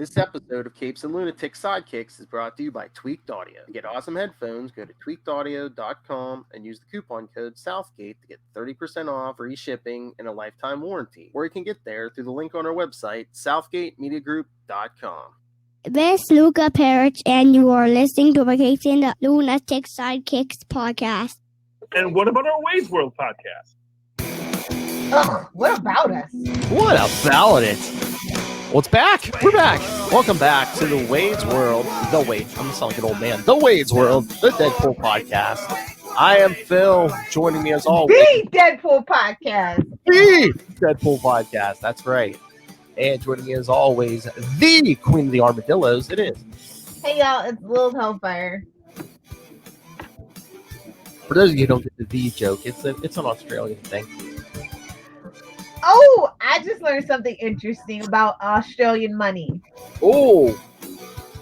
This episode of Capes and Lunatics Sidekicks is brought to you by Tweaked Audio. To get awesome headphones, go to tweakedaudio.com and use the coupon code Southgate to get 30% off, free shipping, and a lifetime warranty. Or you can get there through the link on our website, southgatemediagroup.com. This is Phil Perich, and you are listening to the Capes and Lunatics Sidekicks Podcast. And what about our Wade's World podcast? Ugh, what about us? What about it? Well, it's back. We're back. Welcome back to the Wade's World. I'm going to sound like an old man. The Wade's World, the Deadpool podcast. I am Phil. Joining me as always. The Deadpool podcast. The Deadpool podcast. That's right. And joining me as always, the Queen of the Armadillos. It is. Hey, y'all. It's Lilith Hellfire. For those of you who don't get the V joke, it's an Australian thing. Oh, I just learned something interesting about Australian money. Oh,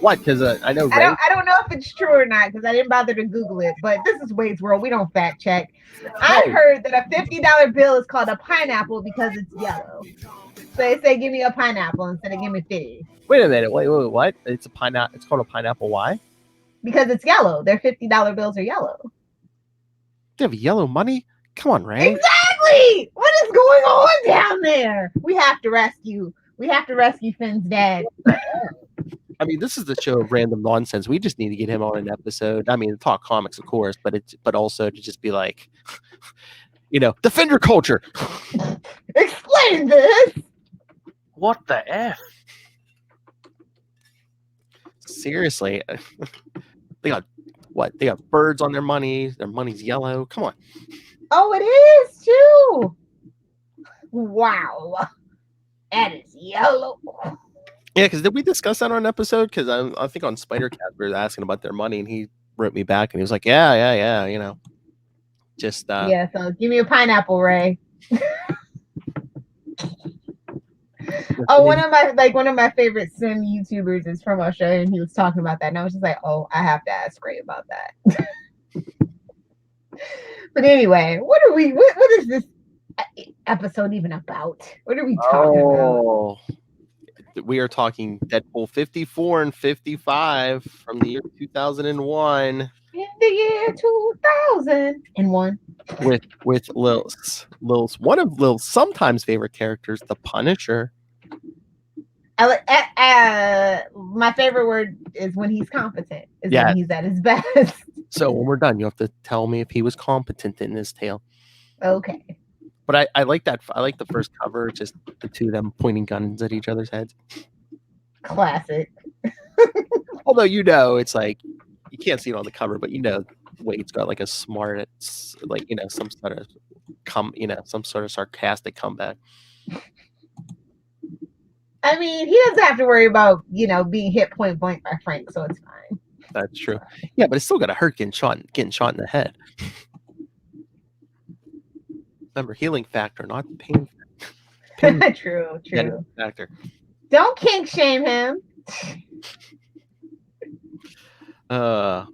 what? Because I know. I don't know if it's true or not because I didn't bother to Google it. But this is Wade's World. We don't fact check. I heard that a $50 bill is called a pineapple because it's yellow. So they say, "Give me a pineapple" instead of "Give me 50." Wait a minute. Wait. What? It's a pineapple. It's called a pineapple. Why? Because it's yellow. Their $50 bills are yellow. They have yellow money. Come on, Ray. Exactly. What is going on down there? We have to rescue Finn's dad. I mean, this is the show of random nonsense. We just need to get him on an episode. I mean, talk comics, of course, but also to just be like, defend your culture. Explain this. What the F? Seriously. They got what? They got birds on their money. Their money's yellow. Come on. Oh, it is too. Wow. That is yellow. Yeah, because did we discuss that on an episode? Because I think on Spider-Cat we were asking about their money, and he wrote me back, and he was like, yeah, just yeah. So give me a pineapple, Ray. Oh, one of my favorite sim YouTubers is from Australia, and he was talking about that, and I was just like, oh, I have to ask Ray about that. But anyway, what is this episode even about? What are we talking about? We are talking Deadpool 54 and 55 from the year 2001. In the year 2001. With Lil's one of Lil's sometimes favorite characters, the Punisher. My favorite word is when he's competent. When he's at his best. So when we're done, you have to tell me if he was competent in this tale. Okay. But I like that. I like the first cover, just the two of them pointing guns at each other's heads. Classic. Although it's like you can't see it on the cover, but Wade's got like a smart, like some sort of sarcastic comeback. I mean, he doesn't have to worry about being hit point blank by Frank, so it's fine. That's true. Yeah, but it's still gotta hurt getting shot in the head. Remember, healing factor, not pain. True. Factor. Don't kink shame him. So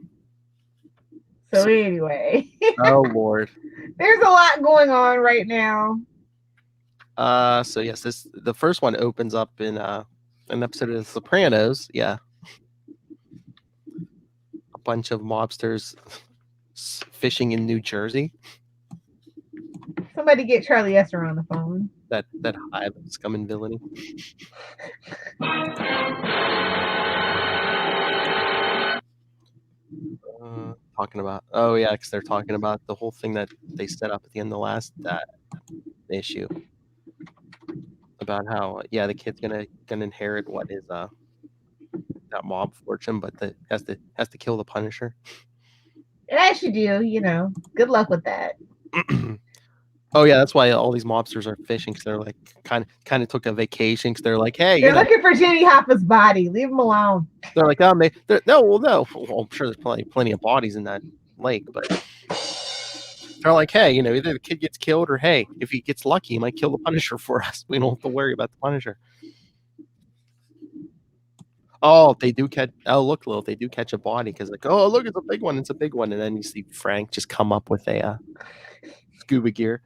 anyway. Oh Lord. There's a lot going on right now. So yes, the first one opens up in an episode of The Sopranos. Yeah. A bunch of mobsters fishing in New Jersey. Somebody get Charlie Esther on the phone. That hive of scum and villainy. Talking about because they're talking about the whole thing that they set up at the end of the last issue about how the kid's gonna inherit what is that mob fortune, but has to kill the Punisher. As you do, good luck with that. Oh yeah, that's why all these mobsters are fishing, because they're like kind of took a vacation, because they're like, hey, they're looking for Jimmy Hoffa's body. Leave him alone. They're like, no. Well, I'm sure there's plenty of bodies in that lake, but they're like, hey, either the kid gets killed, or hey, if he gets lucky, he might kill the Punisher for us. We don't have to worry about the Punisher. Oh, they do catch. Oh, look, Lil, they do catch a body, because like, oh, look, it's a big one. It's a big one, and then you see Frank just come up with a scuba gear.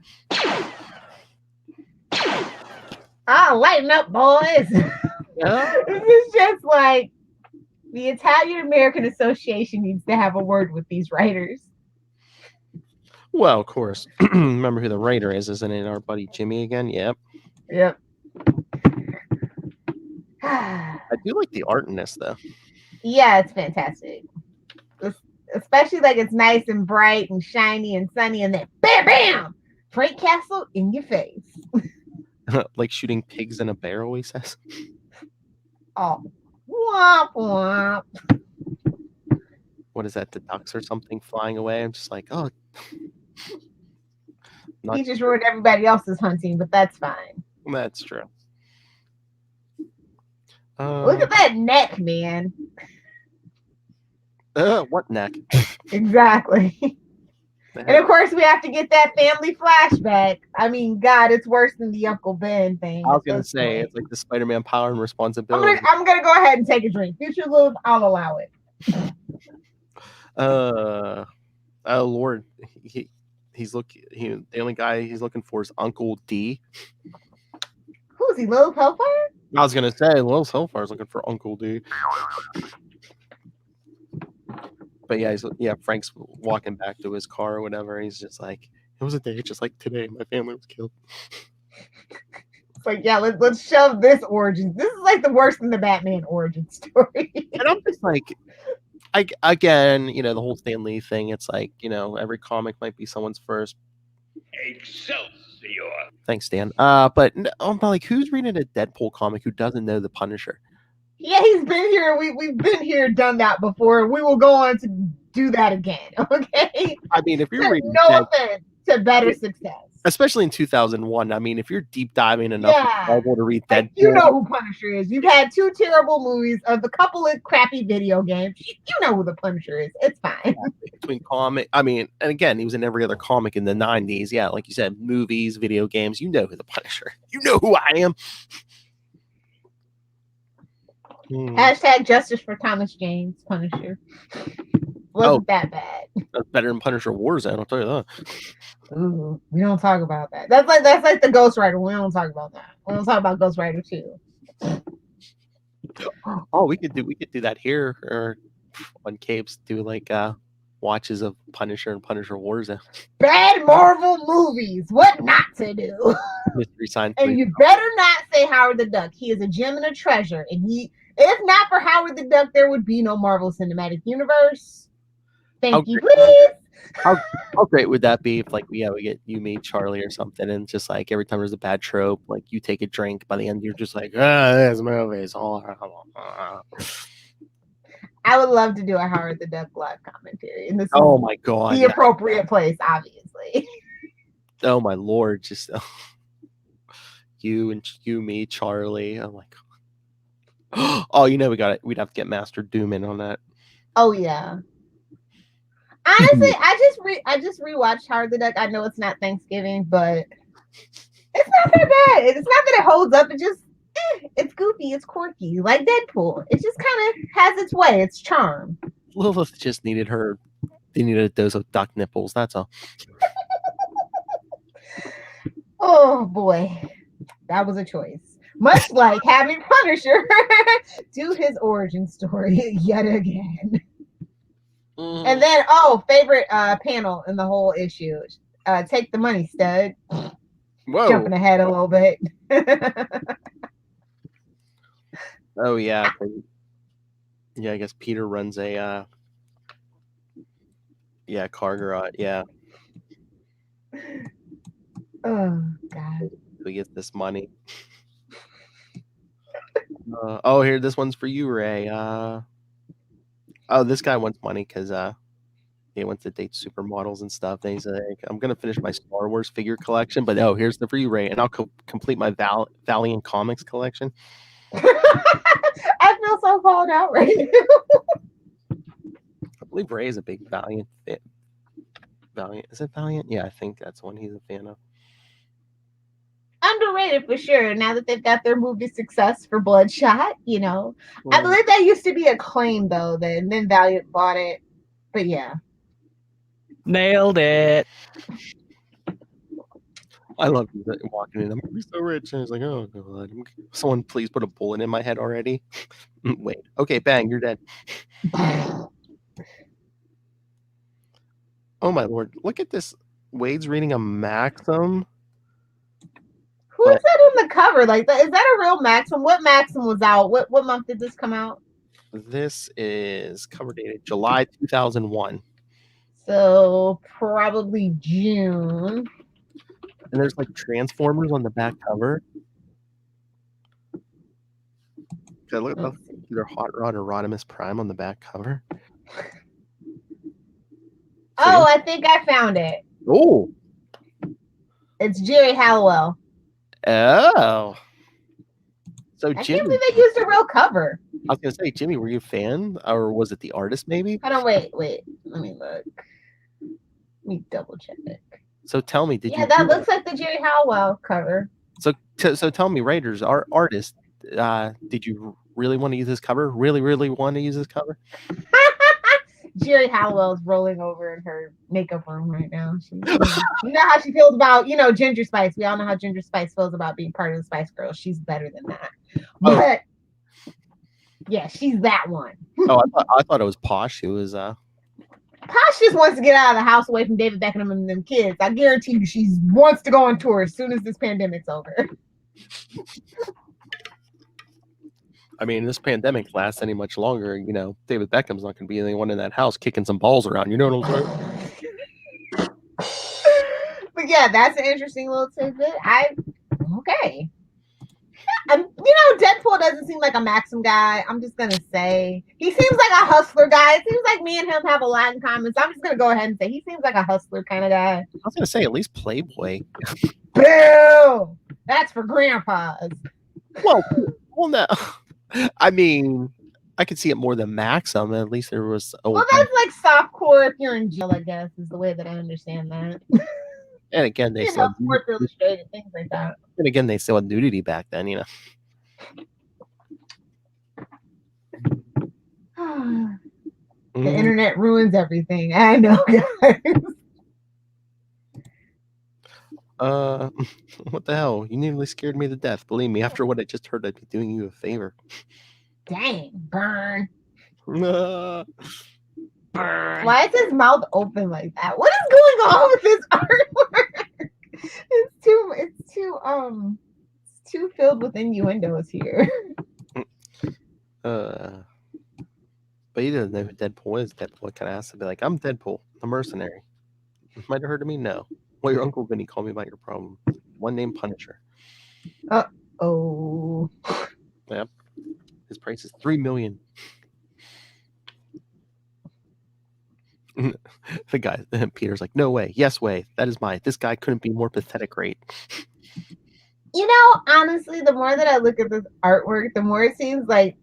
Lighten up, boys. This is just like the Italian American Association needs to have a word with these writers. Well, of course. Remember who the writer is, isn't it? Our buddy Jimmy again? Yep. Yep. I do like the art in this, though. Yeah, it's fantastic. Especially like it's nice and bright and shiny and sunny, and then bam, bam, Frank Castle in your face. Like shooting pigs in a barrel, he says. Oh, womp womp. What is that? The ducks or something flying away? I'm just like, oh. He just ruined everybody else's hunting, but that's fine. That's true. Look at that neck, man. What neck? Exactly. And of course, we have to get that family flashback. I mean, God, it's worse than the Uncle Ben thing. I was gonna say it's like the Spider-Man power and responsibility. I'm gonna go ahead and take a drink. Future Lilith, I'll allow it. Lord, the only guy he's looking for is Uncle D. Who's he, Lilith Hellfire? I was gonna say Lilith Hellfire's looking for Uncle D. But yeah, Frank's walking back to his car or whatever. He's just like, it was a day just like today. My family was killed. It's like, yeah, let's shove this origin. This is like the worst than the Batman origin story. And I'm just like, again, the whole Stan Lee thing. It's like, every comic might be someone's first. Excelsior. Thanks, Stan. But I'm like, who's reading a Deadpool comic who doesn't know the Punisher? Yeah, he's been here. We've been here, done that before. We will go on to do that again. Okay. I mean, if you're reading, offense to better success, especially in 2001. I mean, if you're deep diving enough to read Deadpool, you know who Punisher is. You've had 2 terrible movies of a couple of crappy video games. You know who the Punisher is. It's fine. Between comic, I mean, and again, he was in every other comic in the 90s. Yeah, like you said, movies, video games. You know who the Punisher. You know who I am. Hashtag justice for Thomas James Punisher. Wasn't that bad. That's better than Punisher Warzone, I'll tell you that. Ooh, we don't talk about that. That's like the Ghost Rider. We don't talk about that. We don't talk about Ghost Rider 2. Oh, we could do that here or on Capes. Do like watches of Punisher and Punisher Warzone. Bad Marvel movies. What not to do? Mystery Science. And you better not say Howard the Duck. He is a gem and a treasure, and if not for Howard the Duck, there would be no Marvel Cinematic Universe. Thank you, please. How great would that be if, like, we get You, Me, Charlie or something, and just like every time there's a bad trope, like you take a drink, by the end you're just like, this movie is horrible. I would love to do a Howard the Duck live commentary. And this my God. The appropriate place, obviously. Oh my Lord, just You, Me, Charlie. I'm like, oh, we'd have to get Master Doom in on that. Oh yeah. Honestly, I just rewatched Howard the Duck. I know it's not Thanksgiving, but it's not that bad. It's not that it holds up. It just it's goofy, it's quirky, like Deadpool. It just kind of has its way, its charm. Lilith just needed a dose of duck nipples. That's all. Oh boy, that was a choice. Much like having Punisher do his origin story yet again. And then, favorite panel in the whole issue. Take the money, stud. Whoa. Jumping ahead a little bit. Oh, yeah. Yeah, I guess Peter runs a car garage. Yeah. Oh, God. We get this money. Here, this one's for you, Ray. This guy wants money because he wants to date supermodels and stuff. And he's like, I'm going to finish my Star Wars figure collection, but here's the for you, Ray. And I'll complete my Valiant Comics collection. I feel so called out right now. I believe Ray is a big Valiant fan. Valiant. Is it Valiant? Yeah, I think that's one he's a fan of. Underrated for sure. Now that they've got their movie success for Bloodshot, I believe that used to be a claim though. Then Valiant bought it, but yeah, nailed it. I love walking in. I'm gonna be so rich, and it's like, oh god, someone please put a bullet in my head already. Wait, okay, bang, you're dead. Oh my lord, look at this. Wade's reading a Maxim. Who is that on the cover? Like, is that a real Maxim? What Maxim was out? What month did this come out? This is cover dated July 2001. So probably June. And there's like Transformers on the back cover. Okay, look at either Hot Rod or Rodimus Prime on the back cover. Oh, I think I found it. Oh. It's Jerry Halliwell. Oh. So I Jimmy, can't believe they used a real cover. I was gonna say, Jimmy, were you a fan, or was it the artist? Maybe. Hold on, wait. Let me look. Let me double check it. So tell me, did you? Yeah, that looks like the Jerry Halliwell cover. So tell me, writers, our artist, did you really want to use this cover? Really want to use this cover? Jerry Halliwell is rolling over in her makeup room right now. You know how she feels about, Ginger Spice. We all know how Ginger Spice feels about being part of the Spice Girls. She's better than that. But yeah, she's that one. Oh, I thought it was Posh. It was Posh just wants to get out of the house away from David Beckham and them kids. I guarantee you she wants to go on tour as soon as this pandemic's over. I mean, this pandemic lasts any much longer, David Beckham's not going to be the only one in that house kicking some balls around. You know what I'm saying? But yeah, that's an interesting little tidbit. Okay. Deadpool doesn't seem like a Maxim guy. I'm just going to say. He seems like a hustler guy. It seems like me and him have a lot in common. So I'm just going to go ahead and say he seems like a hustler kind of guy. I was going to say, at least Playboy. Boo! That's for grandpas. Well, no. I mean, I could see it more than Maxim. At least there was. Well, that's like softcore if you're in jail, I guess, is the way that I understand that. And again, they said Sports Illustrated, things like that. And again, they still had nudity back then, The internet ruins everything. I know, guys. What the hell? You nearly scared me to death. Believe me, after what I just heard, I'd be doing you a favor. Dang, burn. Burn. Why is his mouth open like that? What is going on with this artwork? It's too filled with innuendos here. But he doesn't know who Deadpool is. Deadpool kind of has to be like, I'm Deadpool, a mercenary. Might have heard of me? No. Well, your Uncle Vinny called me about your problem. One name Punisher. Oh. Yep. His price is $3 million. The guy, Peter's like, no way. Yes way. That is mine. This guy couldn't be more pathetic, right? Honestly, the more that I look at this artwork, the more it seems like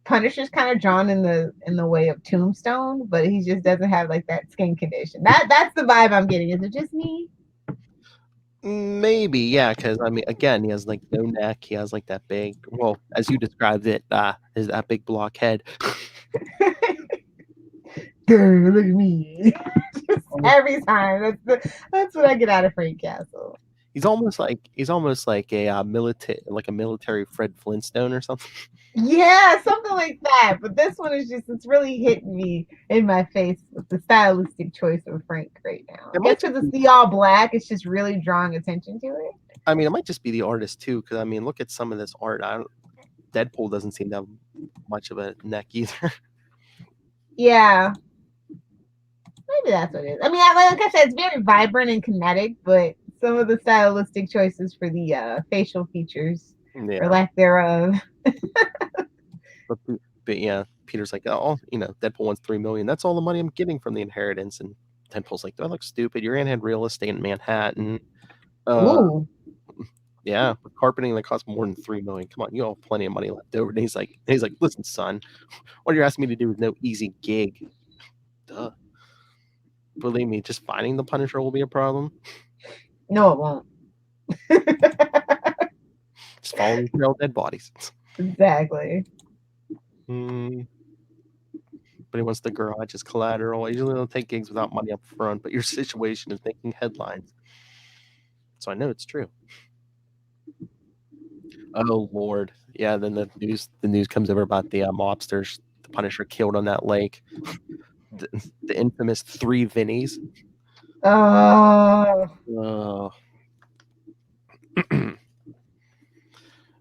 Punisher's kind of drawn in the way of Tombstone, but he just doesn't have like that skin condition. That's the vibe I'm getting. Is it just me? Maybe, yeah, because I mean, again, he has like no neck. He has like that big, well, as you described it, is that big block head. Girl, look at me. Every time. That's what I get out of Frank Castle. He's almost like a military Fred Flintstone or something. Yeah, something like that. But this one is it's really hitting me in my face with the stylistic choice of Frank right now. I guess because it's the all black, it's just really drawing attention to it. I mean, it might just be the artist too, because I mean, look at some of this art. Deadpool doesn't seem to have much of a neck either. Yeah. Maybe that's what it is. I mean, like I said, it's very vibrant and kinetic, but some of the stylistic choices for the facial features, or lack thereof. But yeah, Peter's like, oh, Deadpool wants $3 million. That's all the money I'm getting from the inheritance. And Deadpool's like, that looks stupid. Your aunt had real estate in Manhattan. Ooh. Yeah, with carpeting that costs more than $3 million. Come on, you all have plenty of money left over. And he's like, listen, son, what you're asking me to do is no easy gig. Duh. Believe me, just finding the Punisher will be a problem. No, it won't. Just following real dead bodies. Exactly. But he wants the garage as collateral. I usually don't take gigs without money up front, but your situation is making headlines. So I know it's true. Oh Lord, yeah. Then the news comes over about the mobsters, the Punisher killed on that lake. The infamous 3 Vinnies. Oh.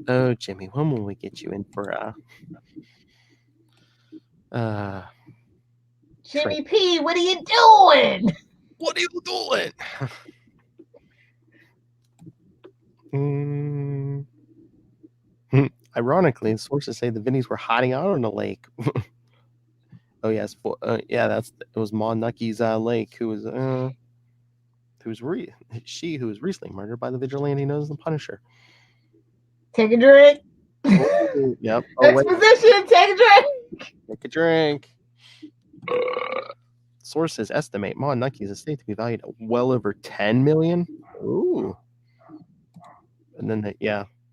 Oh, Jimmy, when will we get you in for Jimmy P, what are you doing? What are you doing? Ironically, sources say the Vinnies were hiding out on the lake. Oh yes, it was Ma Nucky's lake, who was recently murdered by the vigilante known as the Punisher. Take a drink. Ooh, yep. Exposition. Take a drink. Take a drink. Sources estimate Ma Nucky's estate to be valued at well over $10 million. Ooh. And then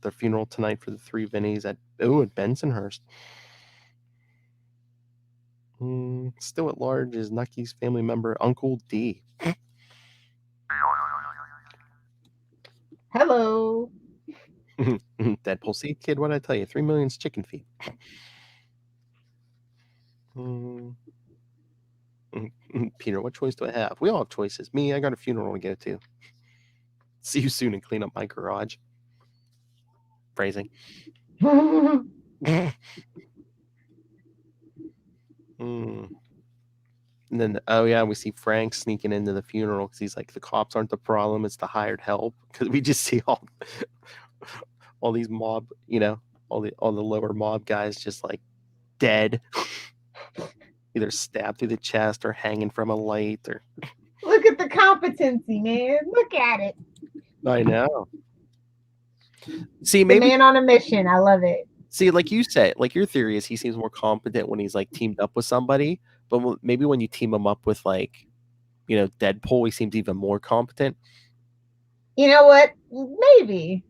the funeral tonight for the 3 Vinnies at Bensonhurst. Still at large is Nucky's family member Uncle D. Hello. Deadpool, see, kid, what did I tell you? 3 million's chicken feet. Peter, what choice do I have? We all have choices. Me, I got a funeral to go to. See you soon and clean up my garage. Phrasing. And then, we see Frank sneaking into the funeral because he's like, the cops aren't the problem, it's the hired help. Because we just see all these mob, all the lower mob guys just like dead, either stabbed through the chest or hanging from a light. Or look at the competency, man. Look at it. I know. See, maybe the man on a mission. I love it. See, like you said, like your theory is he seems more competent when he's like teamed up with somebody, but maybe when you team him up with like, Deadpool, he seems even more competent. You know what? Maybe.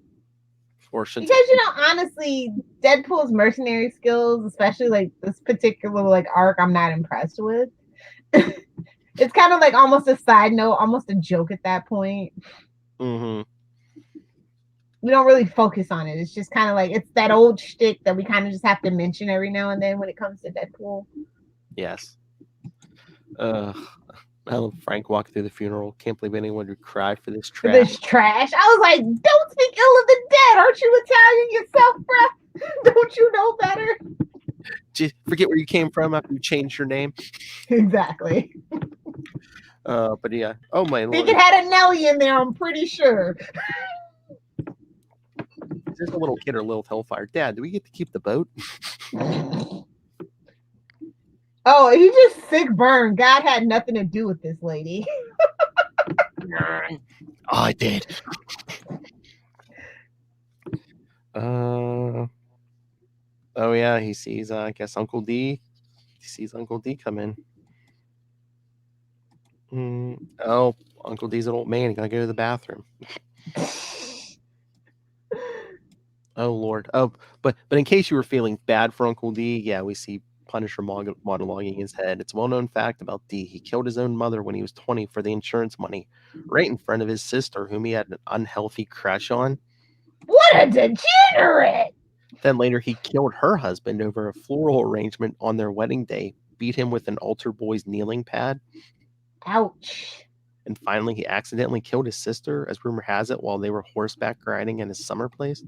Or should because honestly, Deadpool's mercenary skills, especially like this particular like arc, I'm not impressed with. It's kind of like almost a side note, almost a joke at that point. Mm-hmm. We don't really focus on it. It's just kind of like it's that old shtick that we kind of just have to mention every now and then when it comes to Deadpool. Yes. Frank walked through the funeral. Can't believe anyone would cry for this trash. I was like, don't speak ill of the dead. Aren't you Italian yourself, bro? Don't you know better? Just forget where you came from after you changed your name. Exactly. But yeah. Oh my lord. It had a Nelly in there, I'm pretty sure. There's a little kid or Lilith Hellfire. Dad, do we get to keep the boat? Oh, he just sick burn. God had nothing to do with this lady. I did. Oh yeah, he sees I guess Uncle D. He sees Uncle D come in. Oh, Uncle D's an old man. He gotta go to the bathroom. Oh Lord. Oh, but in case you were feeling bad for Uncle D, yeah, we see Punisher monologuing his head. It's a well-known fact about D. He killed his own mother when he was 20 for the insurance money, right in front of his sister, whom he had an unhealthy crush on. What a degenerate! Then later he killed her husband over a floral arrangement on their wedding day, beat him with an altar boy's kneeling pad. Ouch. And finally he accidentally killed his sister, as rumor has it, while they were horseback riding in his summer place.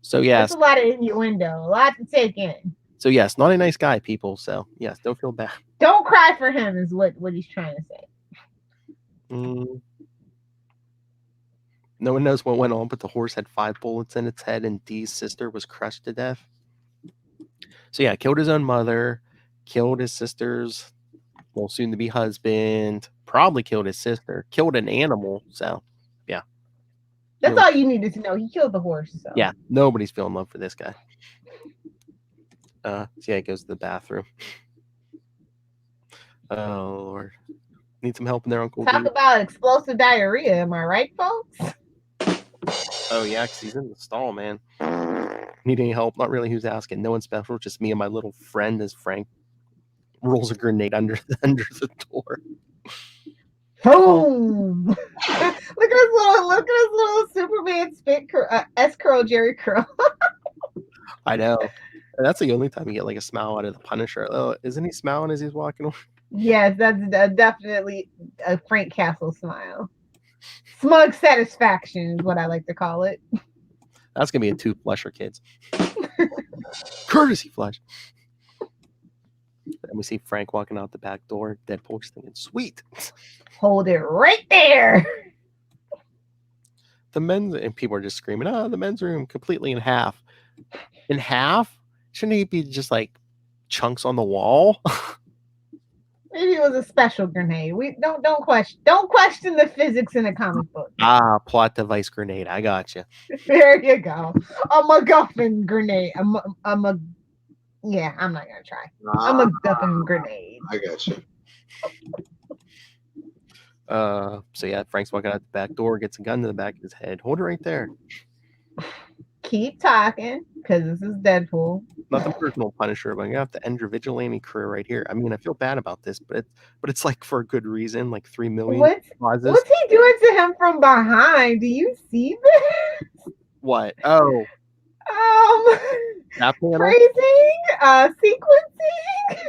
So yes. That's a lot of innuendo, a lot to take in. So yes, not a nice guy, people. So yes, don't feel bad. Don't cry for him is what he's trying to say. No one knows what went on, but the horse had 5 bullets in its head, and Dee's sister was crushed to death. So yeah, killed his own mother, killed his sister's, well, soon-to-be husband, probably killed his sister, killed an animal. So yeah. That's all you needed to know. He killed the horse. So. Yeah, nobody's feeling love for this guy. So yeah, he goes to the bathroom. Oh Lord, need some help in there, Uncle. Talk about explosive diarrhea. Am I right, folks? Oh yeah, because he's in the stall, man. Need any help? Not really. Who's asking? No one special. Just me and my little friend. As Frank rolls a grenade under the door. Boom! Look at his little Superman spit S curl Jerry curl. I know. And that's the only time you get like a smile out of the Punisher. Oh, isn't he smiling as he's walking away? Yes, that's definitely a Frank Castle smile. Smug satisfaction is what I like to call it. That's gonna be in 2 Flusher Kids. Courtesy Flush. And we see Frank walking out the back door. Deadpool's thinking, sweet. Hold it right there. The men's, and people are just screaming, oh, the men's room completely in half. In half? Shouldn't he be just like chunks on the wall? Maybe it was a special grenade. We don't question the physics in a comic book. Plot device grenade. I got you. There you go. A MacGuffin grenade. Yeah, I'm not gonna try. A MacGuffin grenade. I got you. So yeah, Frank's walking out the back door, gets a gun to the back of his head. Hold it right there. Keep talking, because this is Deadpool. Not the personal Punisher, but I'm gonna have to end your vigilante career right here. I mean, I feel bad about this, but it's like for a good reason, like 3 million causes. What's he doing to him from behind? Do you see this? What? Oh. That panel? Phrasing, sequencing.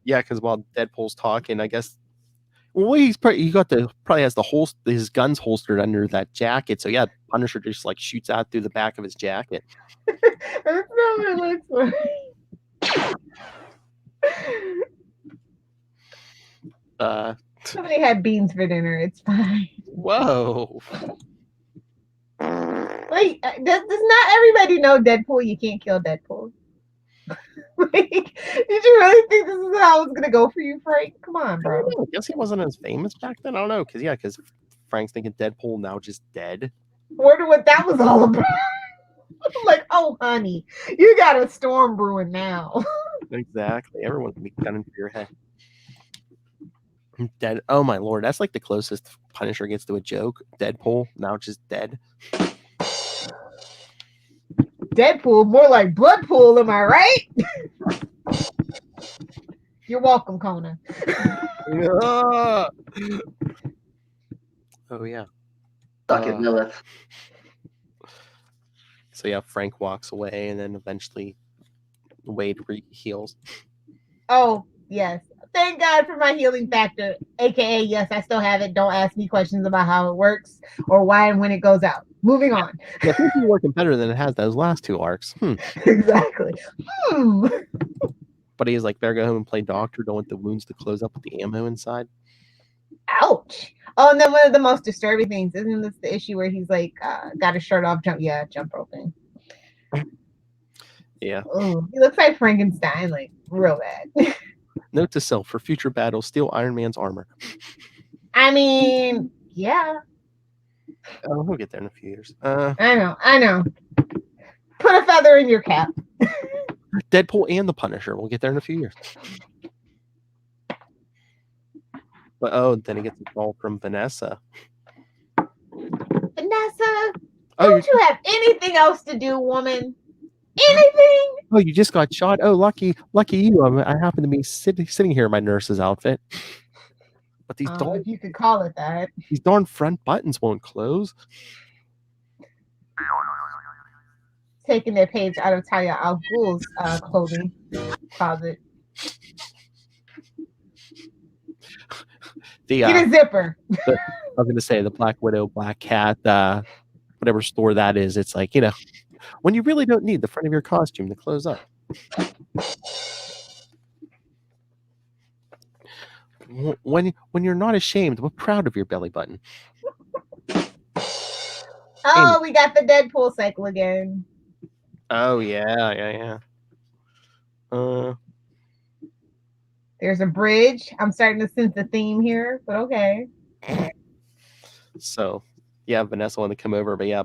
Yeah, because while Deadpool's talking, I guess. Well, he probably has his guns holstered under that jacket. So yeah, Punisher just like shoots out through the back of his jacket. That's not what it looks like. Somebody had beans for dinner. It's fine. Whoa. Wait, does not everybody know Deadpool? You can't kill Deadpool. Like, did you really think this is how it was gonna go for you, Frank? Come on, bro. I guess he wasn't as famous back then. I don't know, because Frank's thinking Deadpool now just dead. Wonder what that was all about. I'm like, oh honey, you got a storm brewing now. Exactly. Everyone's gonna be gunning for your head. Dead. Oh my lord, that's like the closest Punisher gets to a joke. Deadpool now just dead. Deadpool, more like Bloodpool, am I right? You're welcome, Kona. Oh yeah. Suck it, Lilith. So yeah, Frank walks away, and then eventually Wade heals. Oh yes, thank God for my healing factor. AKA, yes, I still have it. Don't ask me questions about how it works or why and when it goes out. Moving on. Yeah, it seems to be working better than it has those last 2 arcs. Exactly. But he's like, better go home and play doctor. Don't want the wounds to close up with the ammo inside. Ouch. Oh, and then one of the most disturbing things, isn't this the issue where he's like, got his shirt off, jump roping? Yeah. Ooh, he looks like Frankenstein, like real bad. Note to self: for future battles, steal Iron Man's armor. I mean, yeah. Oh, we'll get there in a few years. I know. Put a feather in your cap. Deadpool and the Punisher. We'll get there in a few years. But then he gets a call from Vanessa. Vanessa, don't you have anything else to do, woman? Anything? Oh, you just got shot. Oh, lucky you. I happen to be sitting here in my nurse's outfit. But these if you could call it that. These darn front buttons won't close. Taking their page out of Talia al Ghul's clothing closet. Get a zipper. I was going to say the Black Widow, Black Cat, whatever store that is. It's like, when you really don't need the front of your costume to close up. When you're not ashamed, but proud of your belly button. Oh, we got the Deadpool cycle again. Oh yeah. There's a bridge. I'm starting to sense the theme here, but okay. So, yeah, Vanessa wanted to come over, but yeah,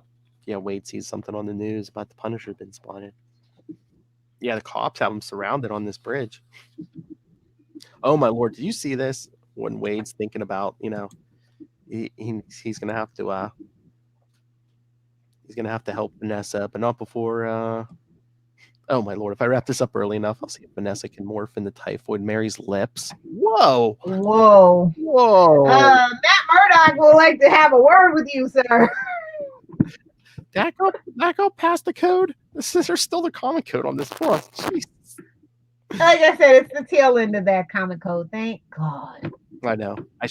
Wade sees something on the news about the Punisher been spotted. Yeah, the cops have him surrounded on this bridge. Oh my lord, did you see this? When Wade's thinking about, he's gonna have to help Vanessa, but not before Oh my lord! If I wrap this up early enough, I'll see if Vanessa can morph into Typhoid Mary's lips. Whoa! Whoa! Matt Murdock would like to have a word with you, sir. That go past the code. There's still the comic code on this floor. Jeez. Like I said, it's the tail end of that comic code. Thank God. I know. I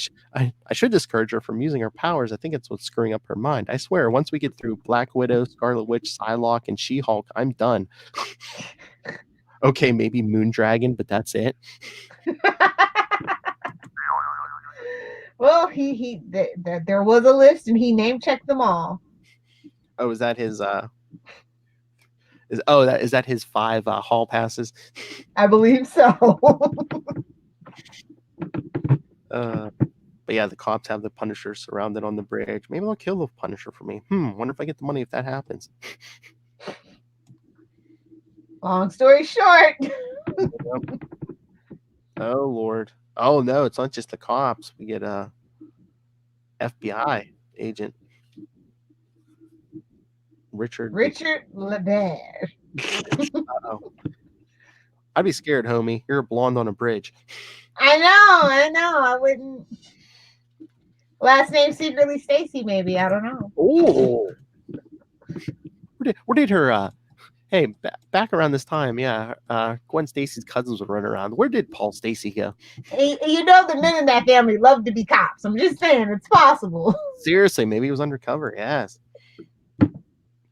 should discourage her from using her powers. I think it's what's screwing up her mind. I swear, once we get through Black Widow, Scarlet Witch, Psylocke, and She-Hulk, I'm done. Okay, maybe Moondragon, but that's it. Well, there was a list, and he name checked them all. Oh, is that his? Is that his 5 hall passes? I believe so. But yeah, the cops have the Punisher surrounded on the bridge. Maybe they'll kill the Punisher for me. Wonder if I get the money if that happens. Long story short. Oh Lord. Oh no, it's not just the cops. We get a FBI agent. Richard LeBert. Uh-oh. I'd be scared, homie. You're a blonde on a bridge. I know. I wouldn't. Last name secretly Stacy, maybe. I don't know. Oh. Where did her hey, back around this time, Gwen Stacy's cousins would run around. Where did Paul Stacy go? You know the men in that family love to be cops. I'm just saying it's possible. Seriously, maybe he was undercover, yes.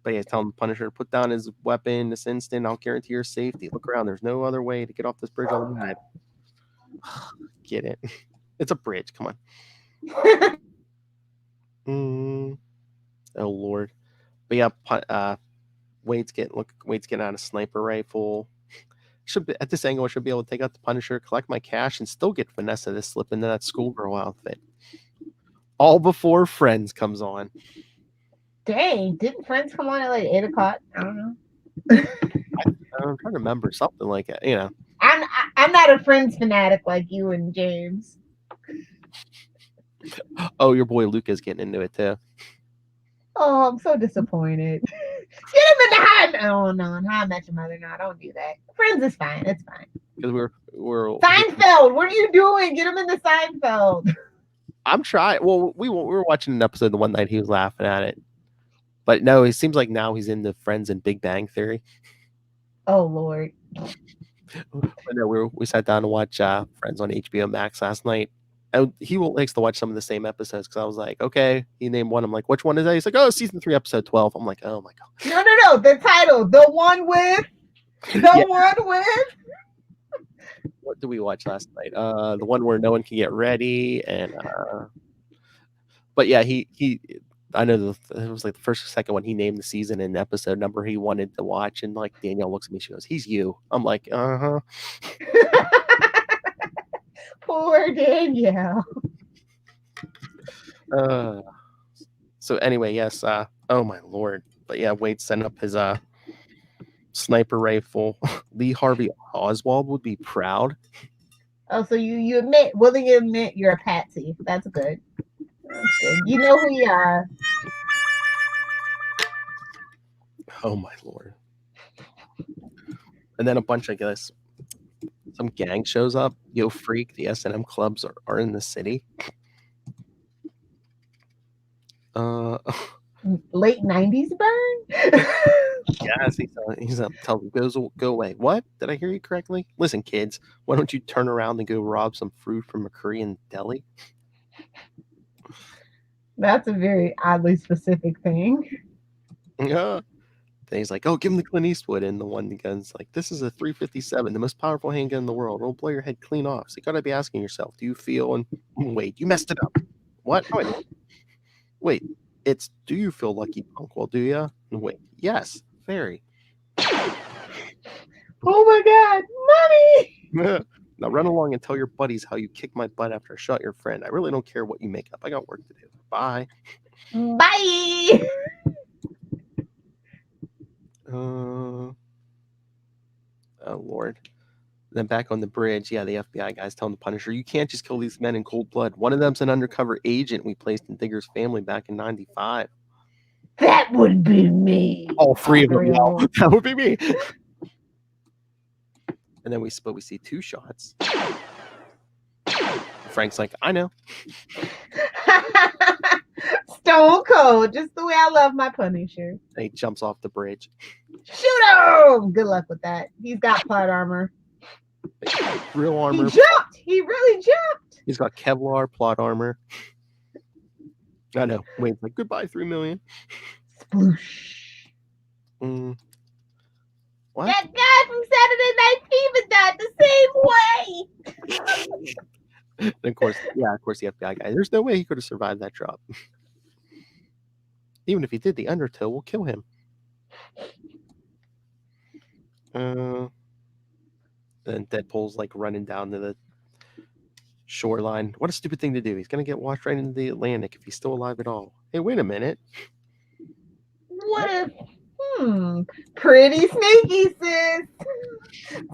But yeah, tell him Punisher to put down his weapon this instant. I'll guarantee your safety. Look around. There's no other way to get off this bridge alive. Get it. It's a bridge. Come on. Oh, Lord. But yeah, Wade's getting out a sniper rifle. At this angle, I should be able to take out the Punisher, collect my cash, and still get Vanessa to slip into that schoolgirl outfit. All before Friends comes on. Dang, didn't Friends come on at like 8 o'clock? I don't know. I'm trying to remember something like that. You know, I'm not a Friends fanatic like you and James. Oh, your boy Luca's getting into it too. Oh, I'm so disappointed. Get him in the High. Oh no, How I Met Your Mother. No, don't do that. Friends is fine. It's fine. Because we're Seinfeld. What are you doing? Get him into Seinfeld. I'm trying. Well, we were watching an episode the one night he was laughing at it. But no, it seems like now he's into Friends and Big Bang Theory. Oh Lord! But no, we sat down to watch Friends on HBO Max last night. And he likes to watch some of the same episodes because I was like, okay. He named one. I'm like, which one is that? He's like, oh, season 3, episode 12. I'm like, oh my god. No. The title, the one with. What did we watch last night? The one where no one can get ready, and but yeah, he. I know it was like the first or second one. He named the season and episode number he wanted to watch, and like Danielle looks at me, she goes, "He's you." I'm like, uh huh. Poor Danielle. So anyway, yes. Oh my Lord. But yeah, Wade sent up his sniper rifle. Lee Harvey Oswald would be proud. Oh, so you willingly admit you're a patsy. That's good. You know who you are. Oh my Lord. And then a bunch, I guess, some gang shows up. Yo Freak, the S&M clubs are in the city. Late 90s burn? Yes, he's up. Tell him, go away. What? Did I hear you correctly? Listen, kids, why don't you turn around and go rob some fruit from a Korean deli? That's a very oddly specific thing. Yeah. Then he's like, oh, give him the Clint Eastwood. And the one gun's like, this is a 357, the most powerful handgun in the world. It'll blow your head clean off. So you got to be asking yourself, do you feel? And wait, you messed it up. What? Oh, wait, it's, do you feel lucky, punk? Well, do you? Wait, yes, very. Oh my God, mommy! Now run along and tell your buddies how you kicked my butt after I shot your friend. I really don't care what you make up. I got work to do. Bye. Bye. Oh Lord. Then back on the bridge, yeah, the FBI guy's telling the Punisher, you can't just kill these men in cold blood. One of them's an undercover agent we placed in Digger's family back in 95. That would be me. All three of them. Yeah, that would be me. And then we see 2 shots. Frank's like, I know. Stone cold, just the way I love my Punisher. And he jumps off the bridge. Shoot him! Good luck with that. He's got plot armor. Real armor. He jumped! He really jumped! He's got Kevlar plot armor. I know. Wayne's like, goodbye, 3 million. Sploosh. What? That guy from Saturday Night Fever died the same way! And of course, the FBI guy. There's no way he could have survived that drop. Even if he did, the Undertow will kill him. Then Deadpool's like running down to the shoreline. What a stupid thing to do. He's going to get washed right into the Atlantic if he's still alive at all. Hey, wait a minute. What a pretty sneaky, sis.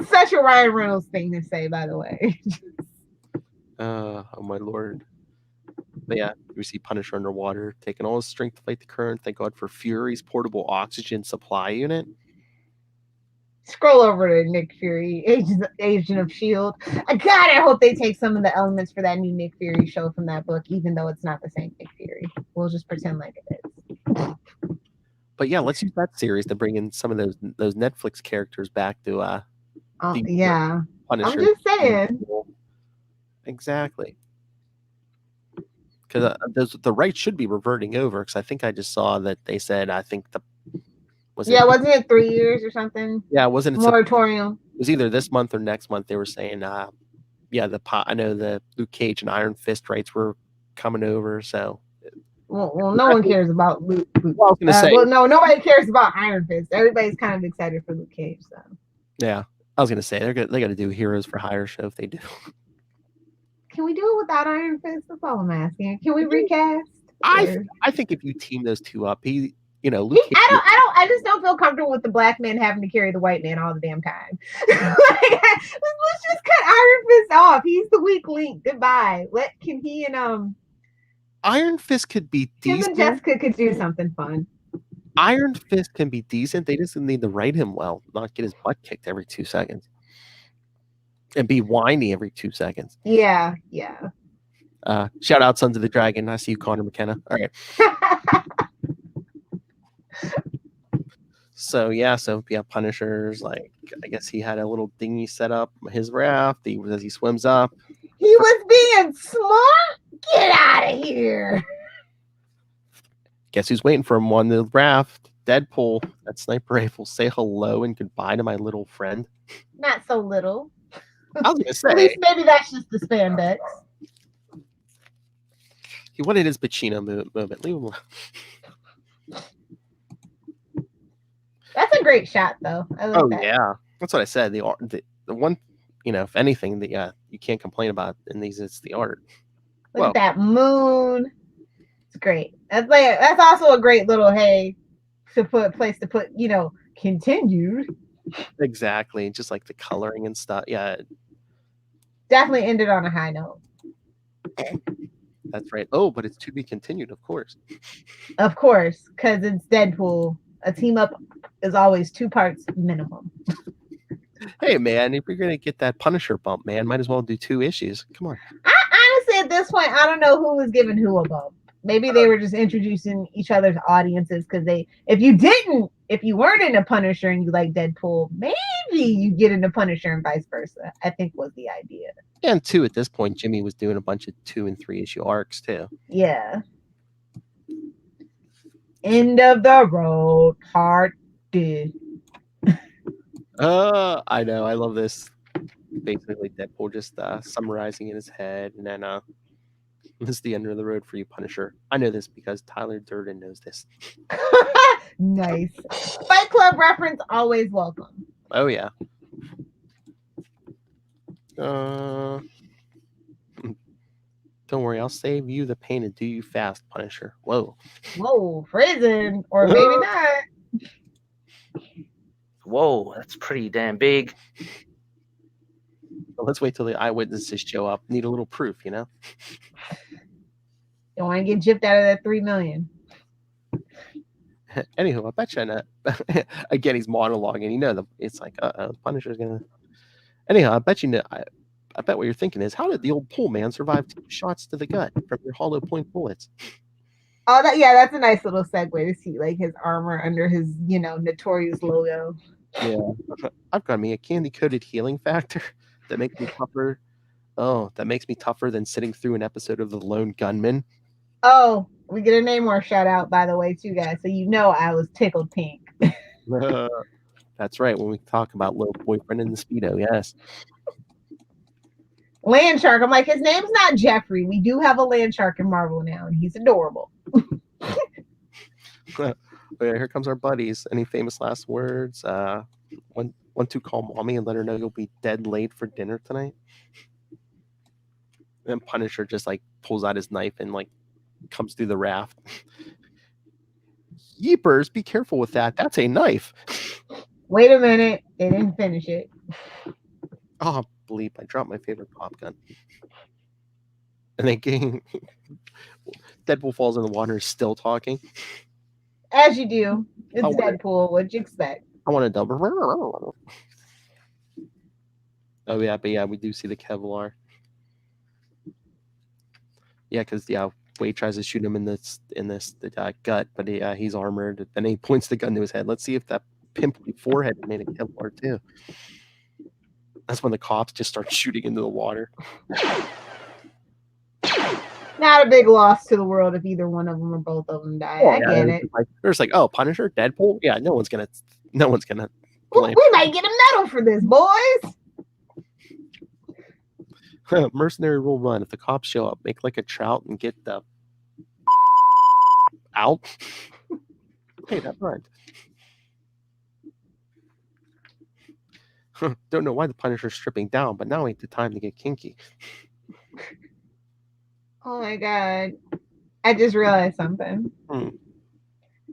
Such a Ryan Reynolds thing to say, by the way. Oh my lord. But yeah, we see Punisher underwater, taking all his strength to fight the current. Thank God for Fury's portable oxygen supply unit. Scroll over to Nick Fury, Agent of S.H.I.E.L.D. God, I hope they take some of the elements for that new Nick Fury show from that book, even though it's not the same Nick Fury. We'll just pretend like it is. But yeah, let's use that series to bring in some of those Netflix characters back to yeah. Punisher. I'm just saying. Exactly. Because the rights should be reverting over. Because I think I just saw that they said wasn't it 3 years or something? Yeah, wasn't it moratorium? It was either this month or next month. They were saying, I know the Luke Cage and Iron Fist rights were coming over. So, well, no one cares about Luke. Well, I was gonna say, nobody cares about Iron Fist. Everybody's kind of excited for Luke Cage. So, yeah, I was gonna say they got to do Heroes for Hire show if they do. Can we do it without Iron Fist? That's all I'm asking. Can we recast? I think if you team those two up, Luke Cage, I just don't feel comfortable with the black man having to carry the white man all the damn time. Let's just cut Iron Fist off. He's the weak link. Goodbye. Iron Fist could be decent. Him and Jessica could do something fun. Iron Fist can be decent. They just need to write him well, not get his butt kicked every 2 seconds. And be whiny every 2 seconds. Yeah. Shout out Sons of the Dragon. I see you, Connor McKenna. All right. So Punisher's like, I guess he had a little dinghy set up, his raft. As he swims up. He was being smart. Get out of here. Guess who's waiting for him on the raft? Deadpool. That sniper rifle. Say hello and goodbye to my little friend. Not so little. I was gonna say. At least maybe that's just the spandex. He wanted his Pacino moment. Leave him alone. That's a great shot, though. I like that. Yeah, that's what I said. The one, if anything that you can't complain about in these, it's the art. Look at that moon. It's great. That's also a great little place to put continued. Exactly, just like the coloring and stuff. Yeah, definitely ended on a high note. That's right. Oh, but it's to be continued, of course. Of course, because it's Deadpool. A team up is always 2 parts minimum. Hey, man, if you're gonna get that Punisher bump, man, might as well do 2 issues. Come on. Honestly, at this point, I don't know who was giving who a bump. Maybe they were just introducing each other's audiences because if you weren't into Punisher and you like Deadpool, maybe you get into Punisher and vice versa. I think was the idea. And 2, at this point, Jimmy was doing a bunch of 2 and 3 issue arcs too. Yeah. End of the road, part 2. I know. I love this. Basically, Deadpool just summarizing in his head, and then this is the end of the road for you, Punisher. I know this because Tyler Durden knows this. Nice. Fight Club reference always welcome. Oh yeah. Don't worry, I'll save you the pain and do you fast, Punisher. Whoa, prison, or maybe not. Whoa, that's pretty damn big. Well, let's wait till the eyewitnesses show up. Need a little proof, Don't want to get gypped out of that 3 million. Anywho, I bet you not. Again, he's monologuing. It's like, Punisher's gonna. Anyhow, I bet you know. I bet what you're thinking is, how did the old pole man survive 2 shots to the gut from your hollow point bullets? Oh, that's a nice little segue to see like his armor under his, notorious logo. Yeah, I've got me a candy-coated healing factor that makes me tougher. Oh, that makes me tougher than sitting through an episode of The Lone Gunman. Oh, we get a Namor shout out, by the way, too, guys. So I was tickled pink. That's right. When we talk about Low Boyfriend in the Speedo, yes. Land Shark. I'm like, his name's not Jeffrey. We do have a Land Shark in Marvel now, and he's adorable. Yeah, here comes our buddies. Any famous last words? Want to call mommy and let her know you'll be dead late for dinner tonight? And Punisher just like pulls out his knife and like comes through the raft. Yeepers, be careful with that. That's a knife. Wait a minute. They didn't finish it. Oh, bleep. I dropped my favorite pop gun. And then Deadpool falls in the water, is still talking. As you do. It's Deadpool. What'd you expect? I want to double. Oh, yeah, but yeah, we do see the Kevlar. Yeah, because Wade tries to shoot him in the gut, but he's armored. Then he points the gun to his head. Let's see if that pimply forehead made a Kevlar too. That's when the cops just start shooting into the water. Not a big loss to the world if either one of them or both of them die. I get it. There's like, oh, Punisher, Deadpool. Yeah, no one's gonna blame. We might get a medal for this, boys. Mercenary rule 1: if the cops show up, make like a trout and get the out. Hey, that rhymed. Don't know why the Punisher's stripping down, but now ain't the time to get kinky. Oh my god. I just realized something. I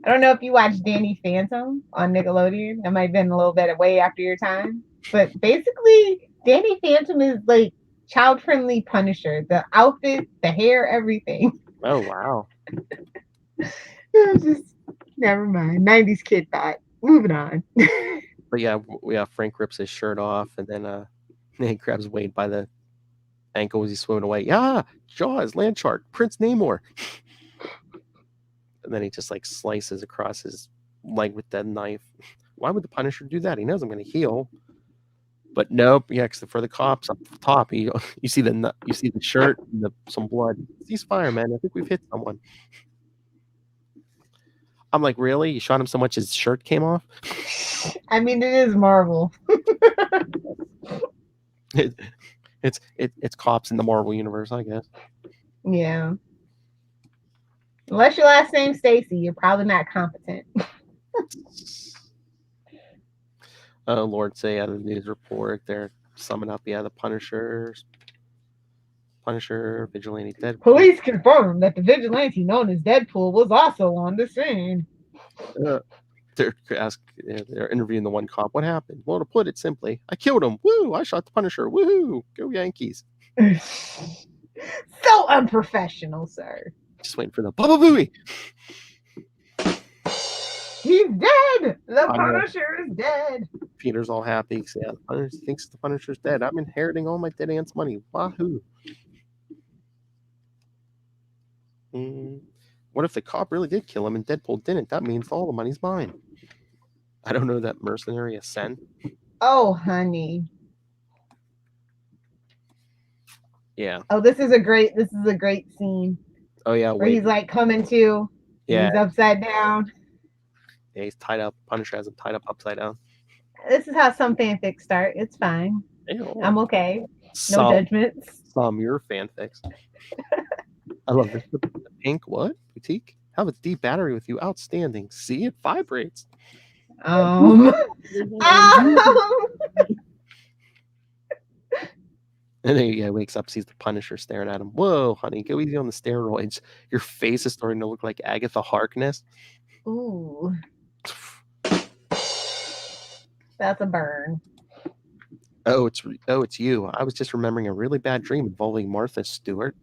don't know if you watched Danny Phantom on Nickelodeon. That might have been a little bit way after your time. But basically, Danny Phantom is like child-friendly Punisher. The outfit, the hair, everything. Oh, wow. Just never mind. 90s kid thought. Moving on. But yeah, Frank rips his shirt off, and then he grabs Wade by the ankle as he's swimming away. Yeah, Jaws, Land Shark, Prince Namor. And then he just like slices across his leg with that knife. Why would the Punisher do that? He knows I'm going to heal. But nope, yeah, except for the cops up top. You see the shirt and some blood. Cease fire, man. I think we've hit someone. I'm like, really? You shot him so much his shirt came off? I mean, it is Marvel. It's cops in the Marvel universe, I guess. Yeah. Unless your last name's Stacy, you're probably not competent. Lord say out of the news report, they're summing up, the Punisher, Vigilante, Deadpool. Police confirmed that the vigilante known as Deadpool was also on the scene. They're interviewing the one cop. What happened? Well, to put it simply, I killed him. Woo! I shot the Punisher. Woohoo! Go Yankees! So unprofessional, sir. Just waiting for the Baba Booey. He's dead. The Punisher is dead. Peter's all happy. Yeah, the Punisher thinks the Punisher's dead. I'm inheriting all my dead aunt's money. Wahoo! What if the cop really did kill him and Deadpool didn't? That means all the money's mine. I don't know that mercenary Ascent. Oh, honey. Yeah. Oh, this is a great scene. Oh yeah. Where he's like coming to. Yeah. He's upside down. Yeah, he's tied up. Punisher has him tied up upside down. This is how some fanfics start. It's fine. Ew. I'm okay. No judgments. Some your fanfics. I love this. The pink what? Boutique? Have a deep battery with you. Outstanding. See, it vibrates. And then he wakes up, sees the Punisher staring at him. Whoa, honey, go easy on the steroids. Your face is starting to look like Agatha Harkness. Ooh. That's a burn. Oh, it's you. I was just remembering a really bad dream involving Martha Stewart.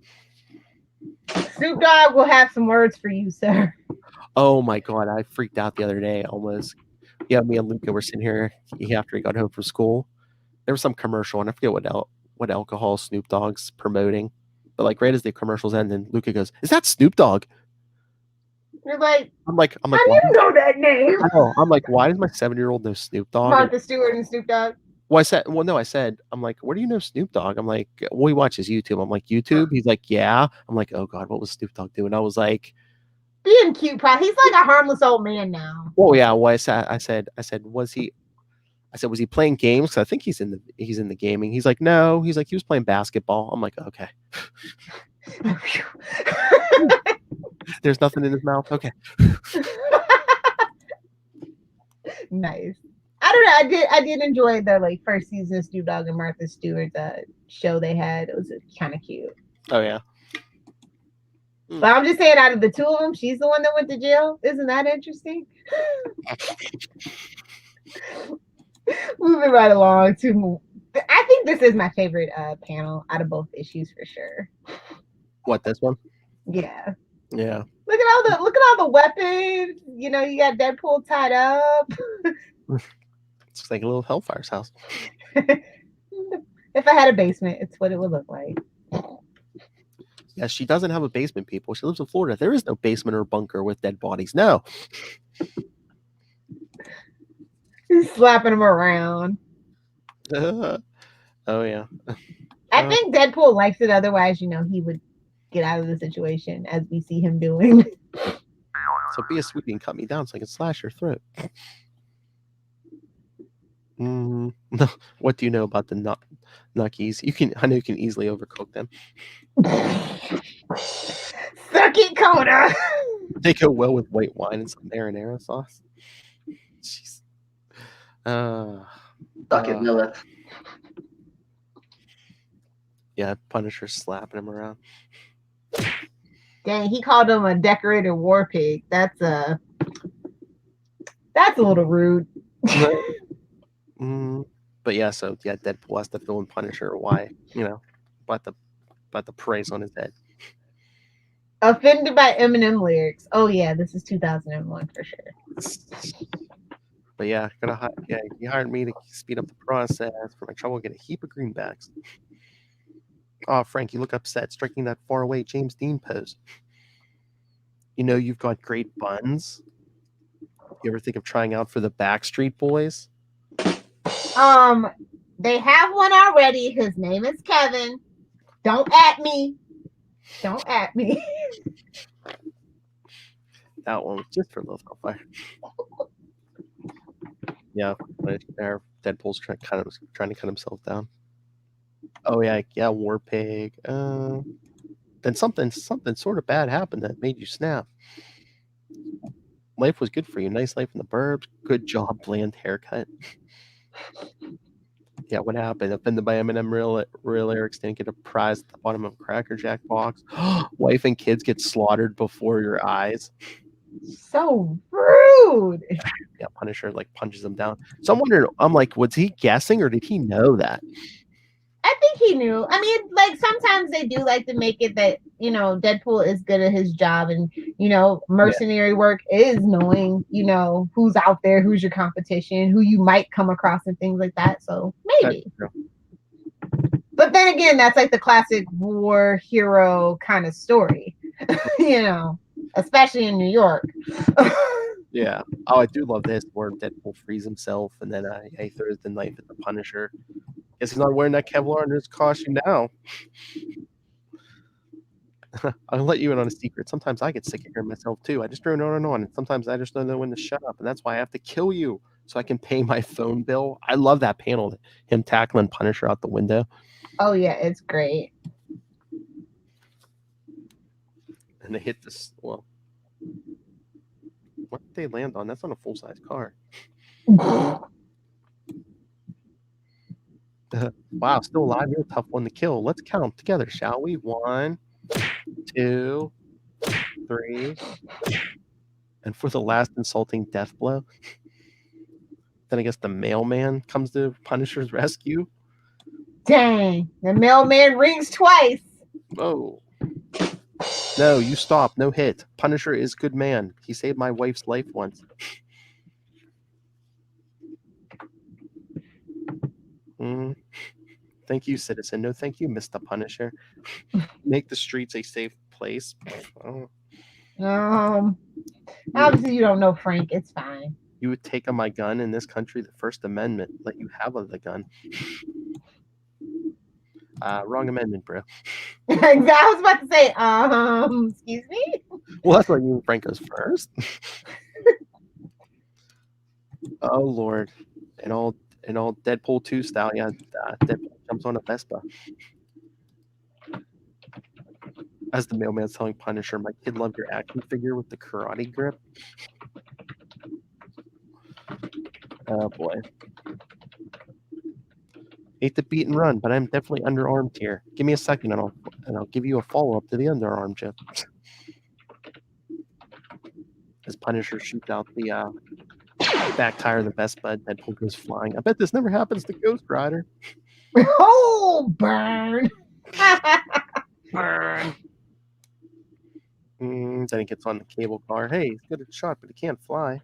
Snoop Dogg will have some words for you, sir. Oh my God, I freaked out the other day. Almost. Yeah, me and Luca were sitting here after he got home from school, there was some commercial, and I forget what alcohol Snoop Dogg's promoting. But like right as the commercials end, and Luca goes, "Is that Snoop Dogg?" You're like, I'm like, how do you know that name? I'm like, why does my 7-year-old know Snoop Dogg? Martha Stewart and Snoop Dogg. I said, I'm like, where do you know Snoop Dogg? I'm like, well, he watches YouTube. I'm like, YouTube? He's like, yeah. I'm like, oh God, what was Snoop Dogg doing? I was like, being cute, probably. He's like a harmless old man now. oh yeah. Well, I said, was he playing games? 'Cause I think he's in the gaming. He's like, no. He's like, he was playing basketball. I'm like, okay. There's nothing in his mouth. Okay. Nice. I don't know. I did enjoy the like first season of Snoop Dogg and Martha Stewart show they had. It was kind of cute. Oh yeah. But I'm just saying, out of the two of them, she's the one that went to jail. Isn't that interesting? Moving right along to, I think this is my favorite panel out of both issues for sure. What, this one? Yeah. Yeah. Look at all the weapons. You know, you got Deadpool tied up. It's like a little Hellfire's house. If I had a basement, it's what it would look like. Yeah, she doesn't have a basement, people. She lives in Florida. There is no basement or bunker with dead bodies. No. He's slapping them around. Oh, yeah. I think Deadpool likes it. Otherwise, you know, he would get out of the situation as we see him doing. So be a sweetie and cut me down so I can slash your throat. What do you know about the Nuckies? I know you can easily overcook them. Suck it, Coda. They go well with white wine and some marinara sauce. Jeez. Suck it, Lilith. Yeah, Punisher slapping him around. Dang, he called him a decorated war pig. That's a little rude. But yeah, so yeah, Deadpool has to fill in Punisher why, you know, about the praise on his head. Offended by Eminem lyrics. Oh yeah, this is 2001 for sure. But yeah, you hired me to speed up the process for my trouble. Get a heap of greenbacks. Oh, Frank, you look upset, striking that faraway James Dean pose. You know you've got great buns. You ever think of trying out for the Backstreet Boys? They have one already. His name is Kevin. Don't at me. Don't at me. That one was just for Lilith Hellfire. Yeah, Deadpool's trying to cut himself down. Oh yeah, War Pig. Then something sort of bad happened that made you snap. Life was good for you. Nice life in the burbs. Good job, bland haircut. Yeah, what happened? Offended by Eminem real lyrics, didn't get a prize at the bottom of a Cracker Jack box. Wife and kids get slaughtered before your eyes. So rude. Yeah, Punisher like punches him down. So I'm wondering, was he guessing or did he know that? I think he knew. I mean, like sometimes they do like to make it that, you know, Deadpool is good at his job and, you know, mercenary work is knowing, you know, who's out there, who's your competition, who you might come across and things like that. So maybe. But then again, that's like the classic war hero kind of story, you know, especially in New York. Yeah. Oh, I do love this where Deadpool frees himself and then he throws the knife at the Punisher. Guess he's not wearing that Kevlar under his costume now. I'll let you in on a secret. Sometimes I get sick of hearing myself too. I just drone on and on. And sometimes I just don't know when to shut up. And that's why I have to kill you so I can pay my phone bill. I love that panel, him tackling Punisher out the window. Oh, yeah, it's great. And they hit this. Well, what did they land on? That's not a full-size car. Wow, still alive. You're a tough one to kill. Let's count them together, shall we? 1, 2, 3. And for the last insulting death blow, then I guess the mailman comes to Punisher's rescue. Dang, the mailman rings twice. Oh. No, you stop. No hit. Punisher is good man. He saved my wife's life once. Thank you, citizen. No, thank you, Mr. Punisher. Make the streets a safe place. Oh, Obviously you don't know Frank. It's fine. you would take on my gun in this country. The First Amendment let you have the gun. Wrong amendment, bro. I was about to say, excuse me. Well, that's why you and Frank goes first. Oh Lord, and all Deadpool 2 style. Yeah, Deadpool jumps on a Vespa. As the mailman's telling Punisher, my kid loved your action figure with the karate grip. Oh boy. Hate to beat and run, but I'm definitely underarmed here. Give me a second and I'll give you a follow-up to the underarm, Jeff. As Punisher shoots out the back tire of the Vespa, Deadpool goes flying. I bet this never happens to Ghost Rider. Oh, burn. Burn. Then he gets on the cable car. Hey, he's good at shot, but he can't fly.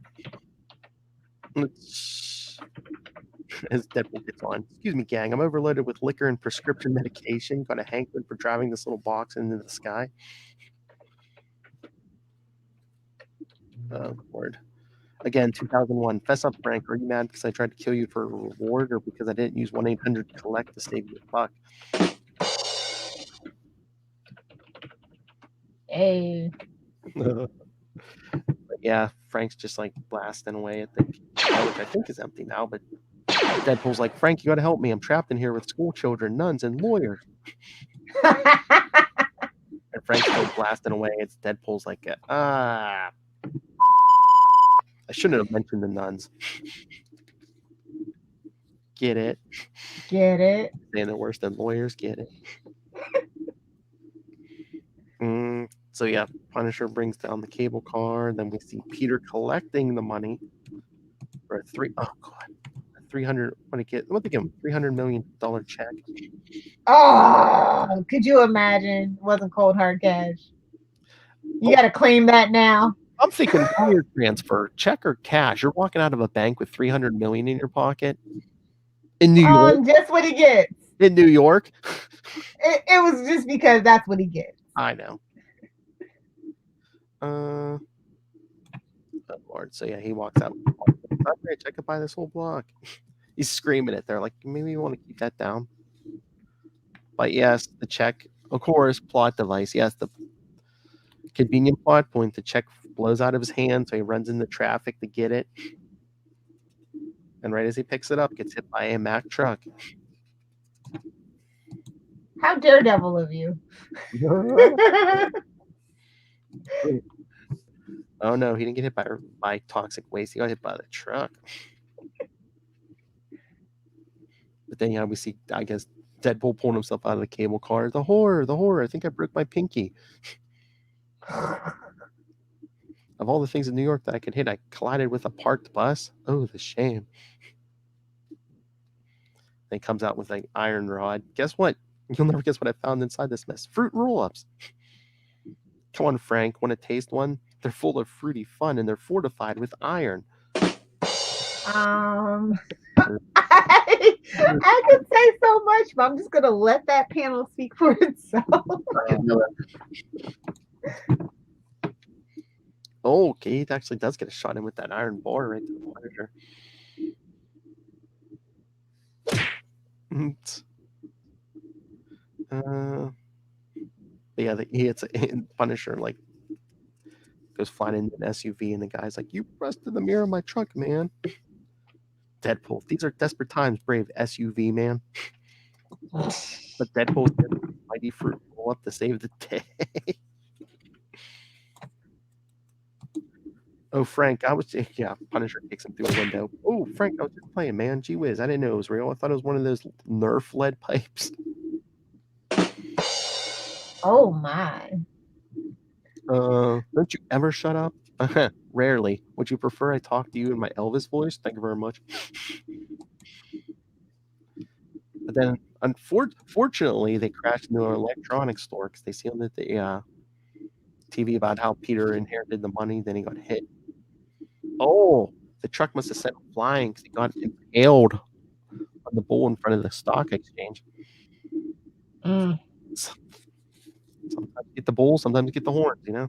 As Deadpool gets on. Excuse me, gang. I'm overloaded with liquor and prescription medication. Got a hankering for driving this little box into the sky. Oh, Lord. Again, 2001. Fess up, Frank. Are you mad because I tried to kill you for a reward or because I didn't use 1-800-COLLECT to save you a buck? Hey. But yeah, Frank's just like blasting away at the car, which I think is empty now, but Deadpool's like, Frank, you gotta help me. I'm trapped in here with school children, nuns, and lawyers. And Frank's still blasting away. It's Deadpool's like, I shouldn't have mentioned the nuns. Get it? Get it? Saying they're worse than lawyers. Get it? So yeah, Punisher brings down the cable car. Then we see Peter collecting the money for a $300 million check. Oh, could you imagine? It wasn't cold hard cash. You got to claim that now. I'm thinking wire transfer, check or cash. You're walking out of a bank with $300 million in your pocket in New York. Just what he gets. In New York. It was just because that's what he gets. I know. Oh Lord. So yeah, he walks out. I'm rich. I could buy this whole block. He's screaming it. They're like, maybe you want to keep that down. But yes, the check, of course, plot device. Yes, the convenient plot point. The check blows out of his hand, so he runs into traffic to get it. And right as he picks it up, gets hit by a Mack truck. How daredevil of you. Oh no, he didn't get hit by toxic waste. He got hit by the truck. But then yeah, we see, I guess, Deadpool pulling himself out of the cable car. The horror. I think I broke my pinky. Of all the things in New York that I could hit, I collided with a parked bus. Oh, the shame. Then he comes out with an iron rod. Guess what? You'll never guess what I found inside this mess. Fruit roll-ups. Come on, Frank. Want to taste one? They're full of fruity fun, and they're fortified with iron. I could say so much, but I'm just going to let that panel speak for itself. Oh, okay. He actually does get a shot in with that iron bar right to the Punisher. But yeah, he hits a Punisher, like, goes flying into an SUV, and the guy's like, you rusted the mirror of my truck, man. Deadpool, these are desperate times, brave SUV man. But Deadpool's mighty fruit roll up to save the day. Oh, Frank, Punisher kicks him through a window. Oh, Frank, I was just playing, man. Gee whiz, I didn't know it was real. I thought it was one of those Nerf lead pipes. Oh my. Don't you ever shut up? Rarely. Would you prefer I talk to you in my Elvis voice? Thank you very much. But then, unfortunately, they crashed into an electronics store because they see on the TV about how Peter inherited the money, then he got hit. Oh, the truck must have sent him flying because he got impaled on the bull in front of the stock exchange. Mm. Sometimes you get the bull, sometimes you get the horns, you know?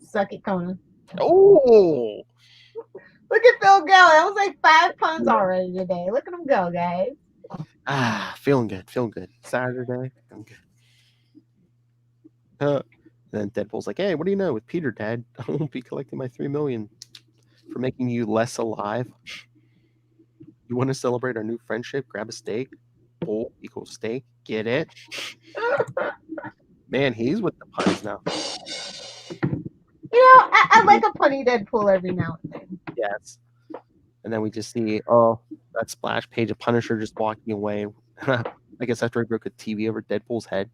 Suck it, Conan. Oh! Look at Phil go. That was like 5 puns already today. Look at him go, guys. Feeling good. Saturday, feeling good. Then Deadpool's like, hey, what do you know? With Peter, Dad, I won't be collecting my $3 million for making you less alive. You want to celebrate our new friendship? Grab a steak. Bull equals steak. Get it? Man, he's with the puns now. You know, I like a punny Deadpool every now and then. Yes. And then we just see, that splash page of Punisher just walking away. I guess after he broke a TV over Deadpool's head.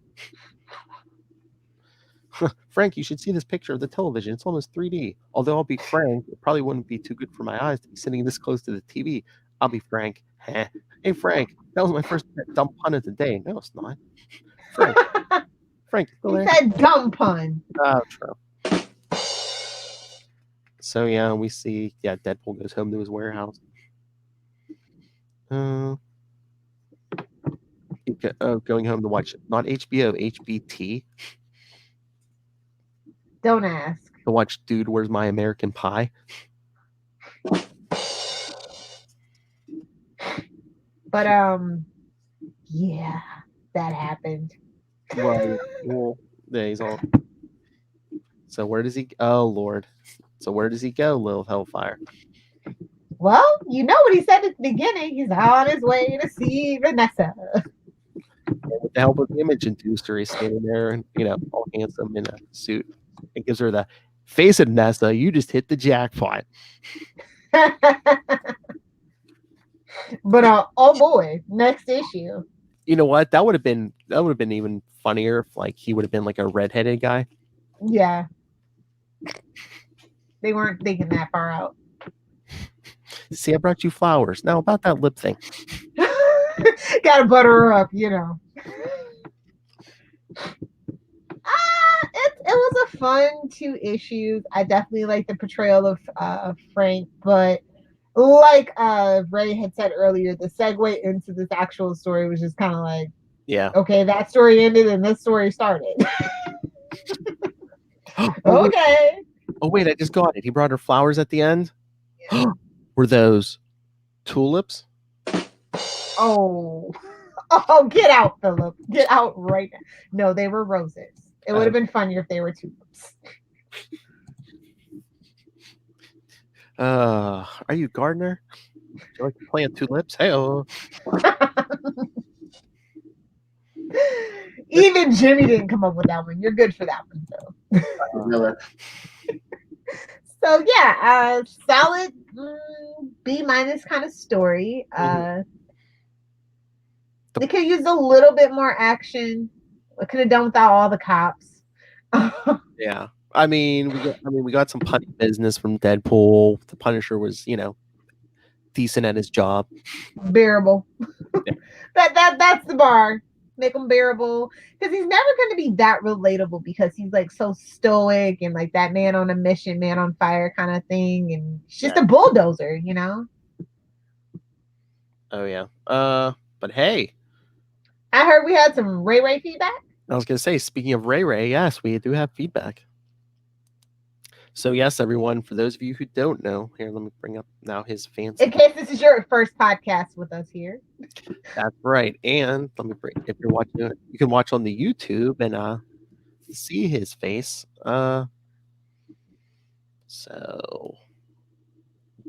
Frank, you should see this picture of the television. It's almost 3D. Although I'll be frank, it probably wouldn't be too good for my eyes to be sitting this close to the TV. I'll be frank. Hey, Frank, that was my first dumb pun of the day. No, it's not. Frank, He said dumb pun. Oh, true. So, yeah, we see, Deadpool goes home to his warehouse. Going home to watch, not HBO, HBT. Don't ask. To watch Dude, Where's My American Pie? But, yeah, that happened. Right. Well, yeah, he's all. So where does he? Oh Lord. So where does he go, Lilith Hellfire? Well, you know what he said at the beginning. He's on his way to see Vanessa. And with the help of the image inducer, he's standing there and all handsome in a suit. It gives her the face of Nessa. You just hit the jackpot. But oh boy, next issue. You know what? That would have been even funnier if he would have been like a redheaded guy. Yeah. They weren't thinking that far out. See, I brought you flowers. Now about that lip thing. Gotta butter her up, It was a fun 2 issues. I definitely like the portrayal of Frank, but like Ray had said earlier, the segue into this actual story was just kind of like, okay, that story ended and this story started. Okay. Oh wait, I just got it. He brought her flowers at the end. Yeah. Were those tulips? Oh, get out, Philip. Get out right now. No, they were roses. It would have been funnier if they were tulips. Are you a gardener? Would you like to plant tulips? Hey-oh. Even Jimmy didn't come up with that one. You're good for that one, though. So yeah, solid B- kind of story. They could use a little bit more action. We could have done without all the cops. Yeah, I mean, we got some punny business from Deadpool. The Punisher was, decent at his job. Bearable. Yeah. That's the bar. Make him bearable, because he's never going to be that relatable, because he's like so stoic and like that man on a mission, man on fire kind of thing, and he's just a bulldozer, Oh yeah. But hey, I heard we had some Ray feedback. I was gonna say, speaking of Ray, yes, we do have feedback. So yes, everyone, for those of you who don't know, here, let me bring up now his fancy. In case this is your first podcast with us here. That's right. And let me bring, if you're watching it, you can watch on the YouTube and see his face. So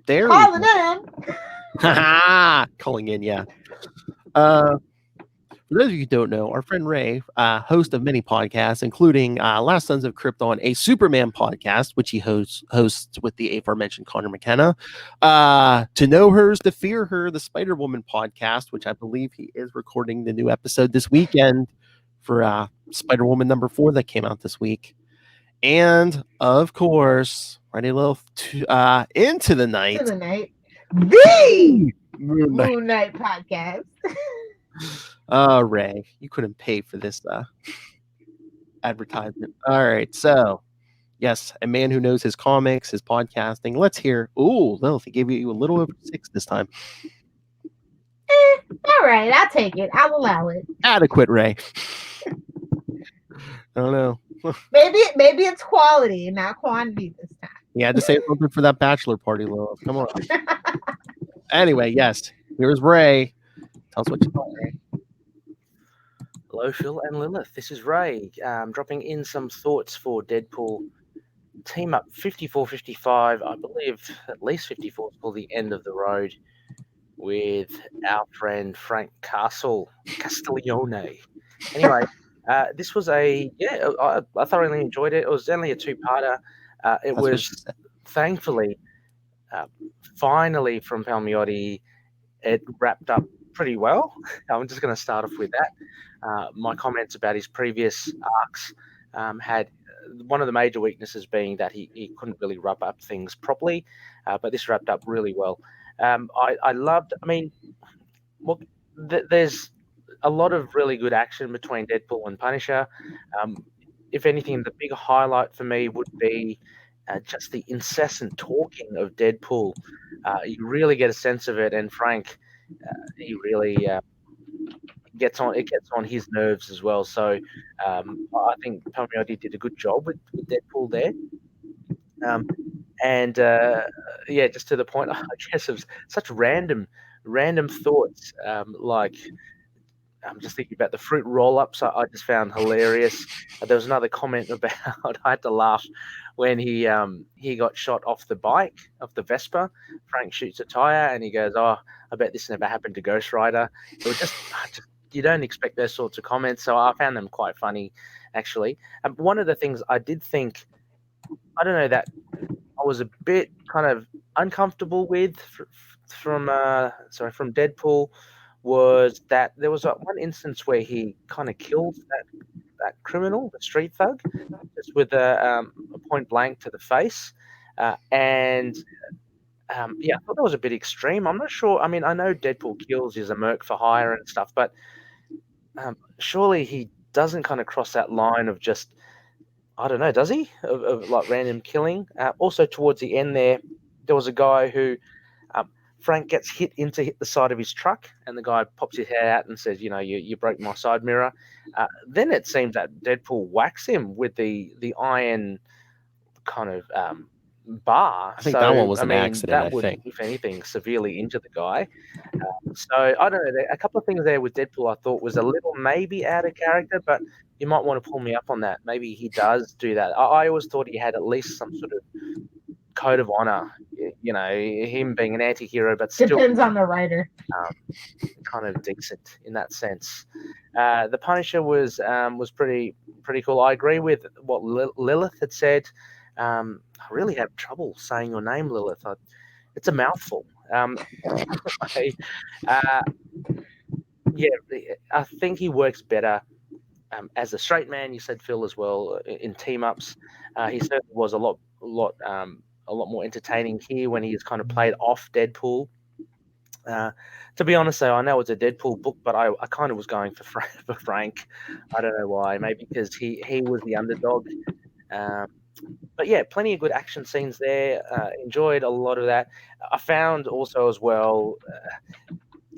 there Calling in. Calling in, yeah. For those of you who don't know, our friend Ray, host of many podcasts, including Last Sons of Krypton, a Superman podcast, which he hosts with the aforementioned Connor McKenna. To Know Hers, To Fear Her, the Spider-Woman podcast, which I believe he is recording the new episode this weekend for Spider-Woman number 4 that came out this week. And, of course, Ready Lilith Into the Night. Into the Night. The Moon Knight podcast. Ray, you couldn't pay for this advertisement. All right, so yes, a man who knows his comics, his podcasting. Let's hear. Ooh, Lilith, he gave you a little over 6 this time. All right, I'll take it. I'll allow it. Adequate, Ray. I don't know. Maybe it's quality, not quantity this time. You had to say something for that bachelor party, Lilith. Come on. Anyway, yes. Here's Ray. Tell us what you thought, Ray. Hello, Phil and Lilith. This is Ray, dropping in some thoughts for Deadpool. Team up 54-55, I believe at least 54 till the end of the road, with our friend Frank Castiglione. Anyway, this was I thoroughly enjoyed it. It was only a two-parter. It was thankfully, finally from Palmiotti, it wrapped up pretty well. I'm just going to start off with that. My comments about his previous arcs had one of the major weaknesses being that he couldn't really wrap up things properly, but this wrapped up really well. I loved, there's a lot of really good action between Deadpool and Punisher. If anything, the big highlight for me would be just the incessant talking of Deadpool. You really get a sense of it, and Frank, he really gets on his nerves as well. So I think Palmiotti did a good job with Deadpool there. Just to the point, I guess, of such random thoughts, like I'm just thinking about the fruit roll-ups. I just found hilarious. There was another comment about I had to laugh when he got shot off the bike, off the Vespa. Frank shoots a tire and he goes, "Oh, I bet this never happened to Ghost Rider." It was just you don't expect those sorts of comments, so I found them quite funny, actually. One of the things I did think, I don't know, that I was a bit kind of uncomfortable with from Deadpool, was that there was one instance where he kind of killed that criminal, the street thug, just with a point blank to the face, I thought that was a bit extreme. I'm not sure. I mean, I know Deadpool kills is a merc for hire and stuff, but surely he doesn't kind of cross that line of just, I don't know, does he? Of like random killing. Also, towards the end there was a guy who Frank gets hit the side of his truck, and the guy pops his head out and says, you broke my side mirror. Then it seems that Deadpool whacks him with the iron kind of bar. I think that one was an accident, That would, if anything, severely injure the guy. So I don't know. A couple of things there with Deadpool I thought was a little maybe out of character, but you might want to pull me up on that. Maybe he does do that. I always thought he had at least some sort of code of honor, him being an anti-hero, but still depends on the writer. Kind of decent in that sense. The Punisher was pretty cool. I agree with what Lilith had said. I really have trouble saying your name, Lilith. It's a mouthful. I think he works better as a straight man. You said, Phil, as well, in team ups. He certainly was a lot more entertaining here when he's kind of played off Deadpool. To be honest, though, I know it's a Deadpool book, but I kind of was going for Frank. I don't know why. Maybe because he was the underdog. But yeah, plenty of good action scenes there. Enjoyed a lot of that. I found also as well,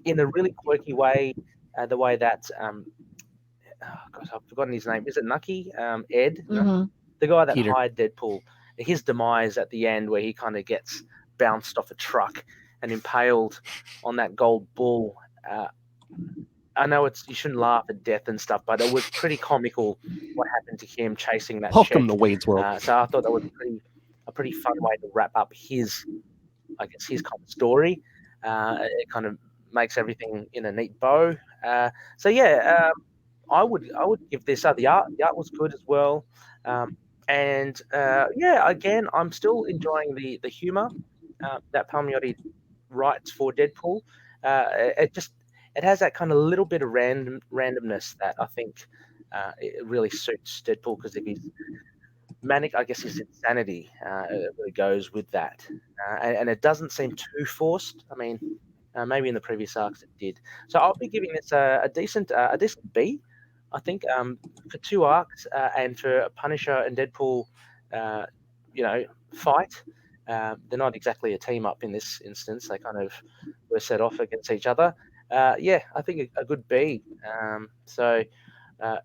in a really quirky way, the way that I've forgotten his name. Is it Nucky? Ed? Mm-hmm. The guy that Peter. hired Deadpool. His demise at the end, where he kind of gets bounced off a truck and impaled on that gold bull. I know you shouldn't laugh at death and stuff, but it was pretty comical what happened to him chasing that Welcome check. to Wade's World. So I thought that was a pretty fun way to wrap up his kind of story. It kind of makes everything in a neat bow. I would give this. The art was good as well. Again, I'm still enjoying the humor that Palmiotti writes for Deadpool. It has that kind of little bit of randomness that I think it really suits Deadpool, because if he's manic, I guess his insanity it really goes with that, and it doesn't seem too forced. I mean, maybe in the previous arcs it did. So I'll be giving this a decent B, I think, for 2 arcs, and for Punisher and Deadpool, fight. They're not exactly a team up in this instance. They kind of were set off against each other. yeah, I think a good B. So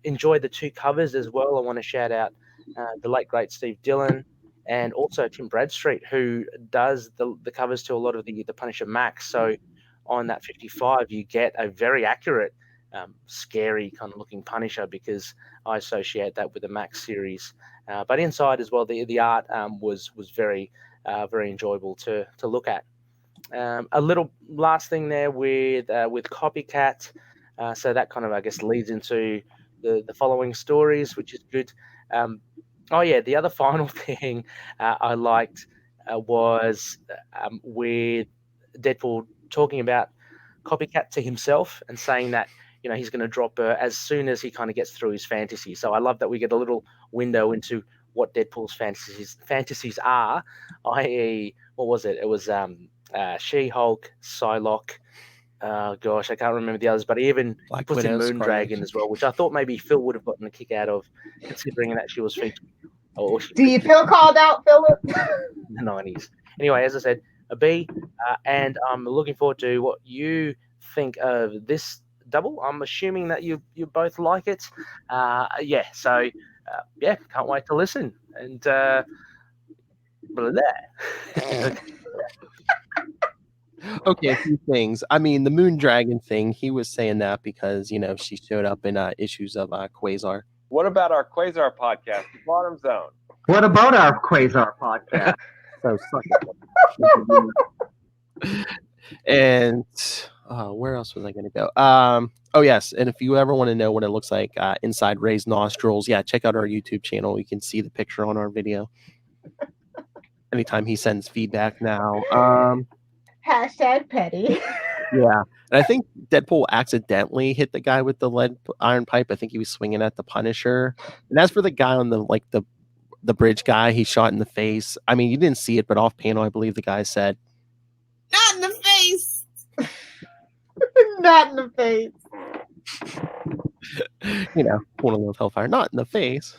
enjoyed the two covers as well. I want to shout out the late great Steve Dillon and also Tim Bradstreet, who does the covers to a lot of the Punisher Max. So on that 55, you get a very accurate, scary kind of looking Punisher because I associate that with the Max series. But inside as well, the art was very very enjoyable to look at. A little last thing there with Copycat. So that kind of, I guess, leads into the following stories, which is good. Oh yeah, the other final thing I liked was with Deadpool talking about Copycat to himself and saying that he's going to drop her as soon as he kind of gets through his fantasy. So I love that we get a little window into what Deadpool's fantasies are, i.e., what was it? It was She-Hulk, Psylocke. Gosh, I can't remember the others, but he puts in Moondragon as well, which I thought maybe Phil would have gotten a kick out of, considering that she was featured. Do you feel called out, Philip? In the 90s. Anyway, as I said, a B, and I'm looking forward to what you think of this double. I'm assuming that you both like it. Yeah, so yeah, can't wait to listen. And blah. Okay, a few things. I mean, the Moondragon thing, he was saying that because, she showed up in issues of Quasar. What about our Quasar podcast, The Bottom Zone? What about our Quasar podcast? So, and where else was I going to go? Oh, yes. And if you ever want to know what it looks like inside Ray's nostrils, yeah, check out our YouTube channel. You can see the picture on our video. Anytime he sends feedback now. Hashtag petty. Yeah. And I think Deadpool accidentally hit the guy with the lead iron pipe. I think he was swinging at the Punisher. And as for the guy on the bridge guy, he shot in the face. I mean, you didn't see it, but off panel, I believe the guy said, "Not in the face." Not in the face. Wolrd Lilith Hellfire, not in the face.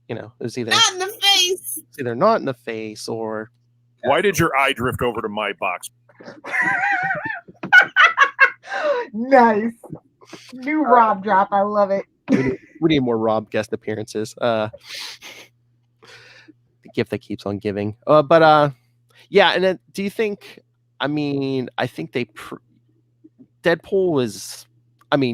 It was either not in the face. It's either not in the face or. Why did your eye drift over to my box? Nice. New Rob drop. I love it. We need more Rob guest appearances. The gift that keeps on giving. Yeah. And then do you think, I think Deadpool was,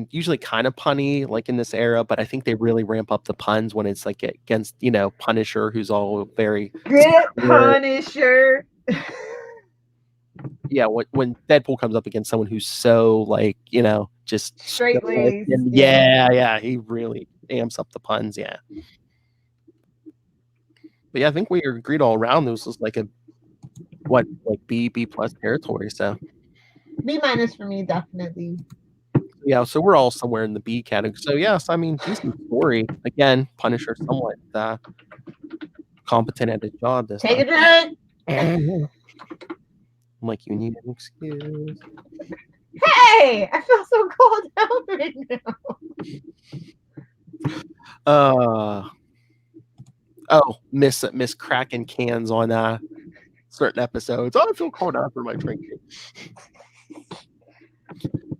usually kind of punny like in this era, but I think they really ramp up the puns when it's like against, Punisher, who's all very get Punisher. Yeah, when Deadpool comes up against someone who's so just straight laced. Yeah, he really amps up the puns. Yeah, but yeah, I think we agreed all around. This was like B plus territory. So B- for me, definitely. Yeah, so we're all somewhere in the B category. So yes, decent story. Again, Punisher somewhat competent at his job this Take time. a drink. I'm like, you need an excuse. Hey, I feel so called out right now. Miss cracking cans on certain episodes. I feel called out for my drinking.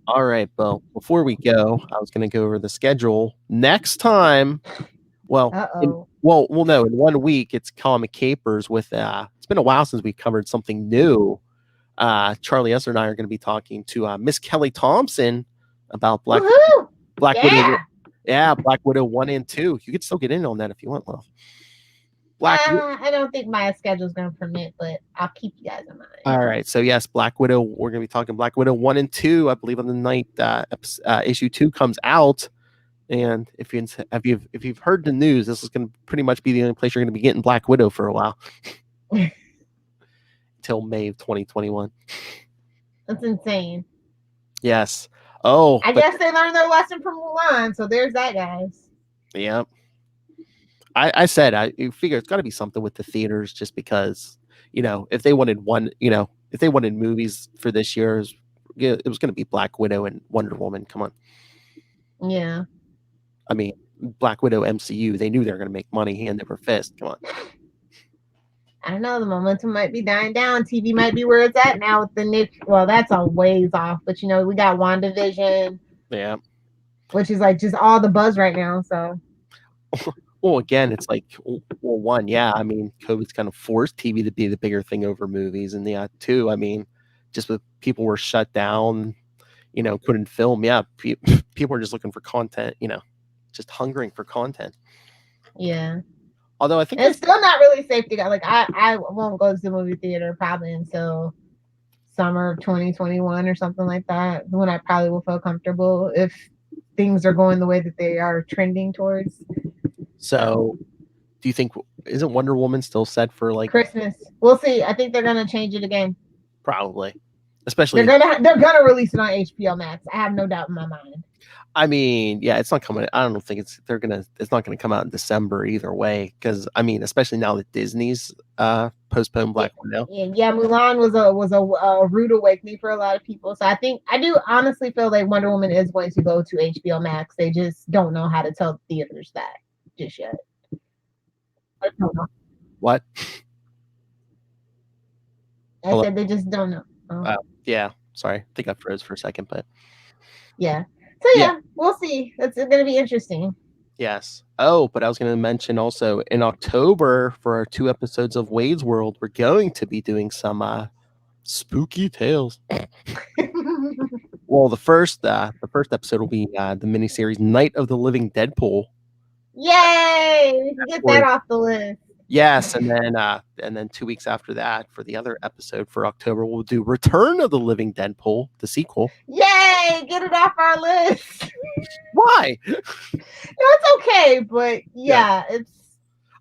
All right, Bill. Before we go, I was going to go over the schedule. Next time, no, in 1 week, it's Comic Capers with, it's been a while since we covered something new. Charlie Esser and I are going to be talking to Miss Kelly Thompson about Black Widow. Yeah, Black Widow 1 and 2. You could still get in on that if you want, love. I don't think my schedule is going to permit, but I'll keep you guys in mind. All right. So yes, Black Widow. We're going to be talking Black Widow 1 and 2. I believe on the night issue 2 comes out. And if you've heard the news, this is going to pretty much be the only place you're going to be getting Black Widow for a while. Till May of 2021. That's insane. Yes. Oh, I guess they learned their lesson from Mulan, so there's that, guys. Yeah. I said I figure it's got to be something with the theaters, just because if they wanted movies for this year, it was going to be Black Widow and Wonder Woman. Come on. Yeah. Black Widow MCU. They knew they were going to make money hand over fist. Come on. I don't know. The momentum might be dying down. TV might be where it's at now with the niche. Well, that's a ways off, but we got WandaVision. Yeah. Which is like just all the buzz right now. So. Well, again, it's like, well, one, yeah, I mean, COVID's kind of forced TV to be the bigger thing over movies, and two, I mean, just with people were shut down, couldn't film. Yeah, people are just looking for content, just hungering for content. Yeah. Although I think it's still not really safe to go. Like I won't go to the movie theater probably until summer of 2021 or something like that, when I probably will feel comfortable if things are going the way that they are trending towards. So, do you think, isn't Wonder Woman still set for like Christmas? We'll see. I think they're gonna change it again. Probably, especially they're gonna release it on HBO Max. I have no doubt in my mind. I mean, yeah, it's not coming. I don't think it's not gonna come out in December either way, because I mean, especially now that Disney's postponed Black Widow. Yeah, Mulan was a rude awakening for a lot of people. So I do honestly feel like Wonder Woman is going to go to HBO Max. They just don't know how to tell theaters that just yet. I don't know. What? I said they just don't know. Yeah. Sorry, I think I froze for a second, but yeah. So yeah, we'll see. It's going to be interesting. Yes. Oh, but I was going to mention also in October for our 2 episodes of Wade's World, we're going to be doing some spooky tales. Well, the first episode will be the miniseries Night of the Living Deadpool. Yay! We can get that off the list. Yes, and then 2 weeks after that, for the other episode for October, we'll do Return of the Living Deadpool, the sequel. Yay! Get it off our list. Why? No, it's okay, but yeah.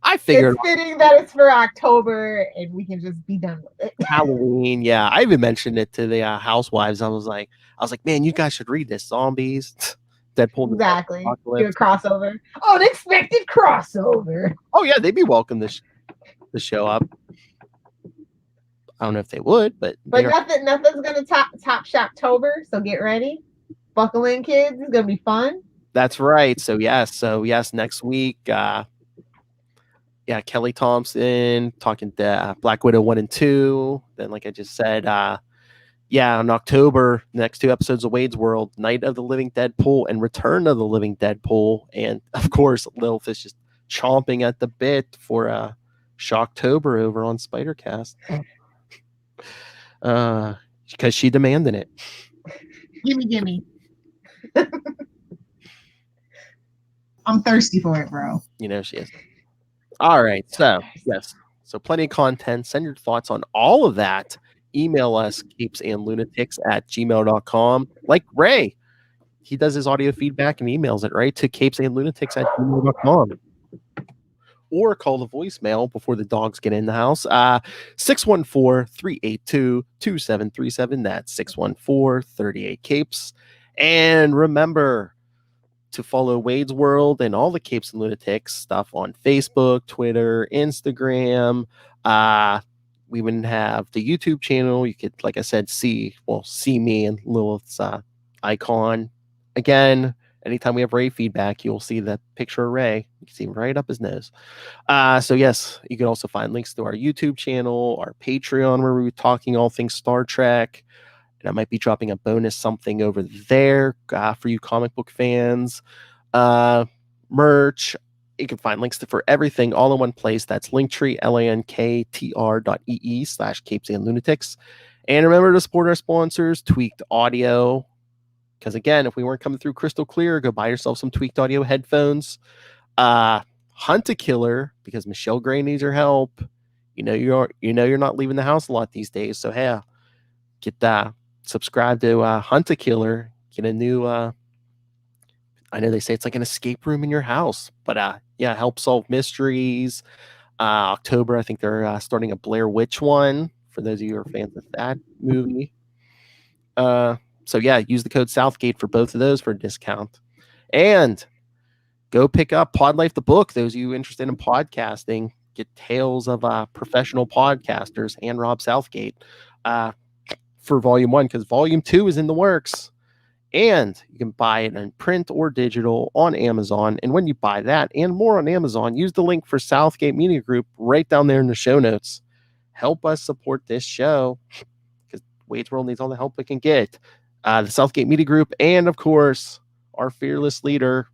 I figured it's fitting that it's for October and we can just be done with it. Halloween, yeah. I even mentioned it to the housewives. I was like, man, you guys should read this. Zombies. Deadpool. Exactly. Do a crossover. Unexpected crossover. Oh yeah, they'd be welcome to show up. I don't know if they would, but nothing's gonna top Shoptober. So get ready, buckle in, kids. It's gonna be fun. That's right. So yes, next week, Kelly Thompson talking to Black Widow 1 and 2. Then, like I just said, in October, next 2 episodes of Wade's World, Night of the Living Deadpool and Return of the Living Deadpool. And of course, Lilith is just chomping at the bit for Shocktober over on Spidercast. Because she demanded it. Gimme. I'm thirsty for it, bro. She is. All right. So, yes. So plenty of content. Send your thoughts on all of that. Email us, capesandlunatics@gmail.com. Like Ray, he does his audio feedback and emails it, right, to capesandlunatics@gmail.com. Or call the voicemail before the dogs get in the house. 614-382-2737. That's 614-38-CAPES. And remember to follow Wade's World and all the Capes and Lunatics stuff on Facebook, Twitter, Instagram. We even have the YouTube channel. You could, like I said, see me and Lilith's icon. Again, anytime we have Ray feedback, you'll see the picture of Ray. You can see him right up his nose. So yes, you can also find links to our YouTube channel, our Patreon, where we're talking all things Star Trek. And I might be dropping a bonus something over there for you comic book fans. Merch. You can find links for everything all in one place. That's Linktree, linktr.ee/capesandlunatics. And remember to support our sponsors, Tweaked Audio. Because again, if we weren't coming through crystal clear, go buy yourself some Tweaked Audio headphones. Hunt a Killer, because Michelle Gray needs your help. You're not leaving the house a lot these days. So hey, get that. Subscribe to Hunt a Killer. Get a new I know they say it's like an escape room in your house, but help solve mysteries. October, I think they're starting a Blair Witch one for those of you who are fans of that movie. So use the code Southgate for both of those for a discount. And go pick up Pod Life the book. Those of you interested in podcasting, get tales of professional podcasters and Rob Southgate for Volume 1, because Volume 2 is in the works. And you can buy it in print or digital on Amazon. And when you buy that and more on Amazon, use the link for Southgate Media Group right down there in the show notes. help us support this show, because Wade's World needs all the help it can get. The Southgate Media Group, and of course, our fearless leader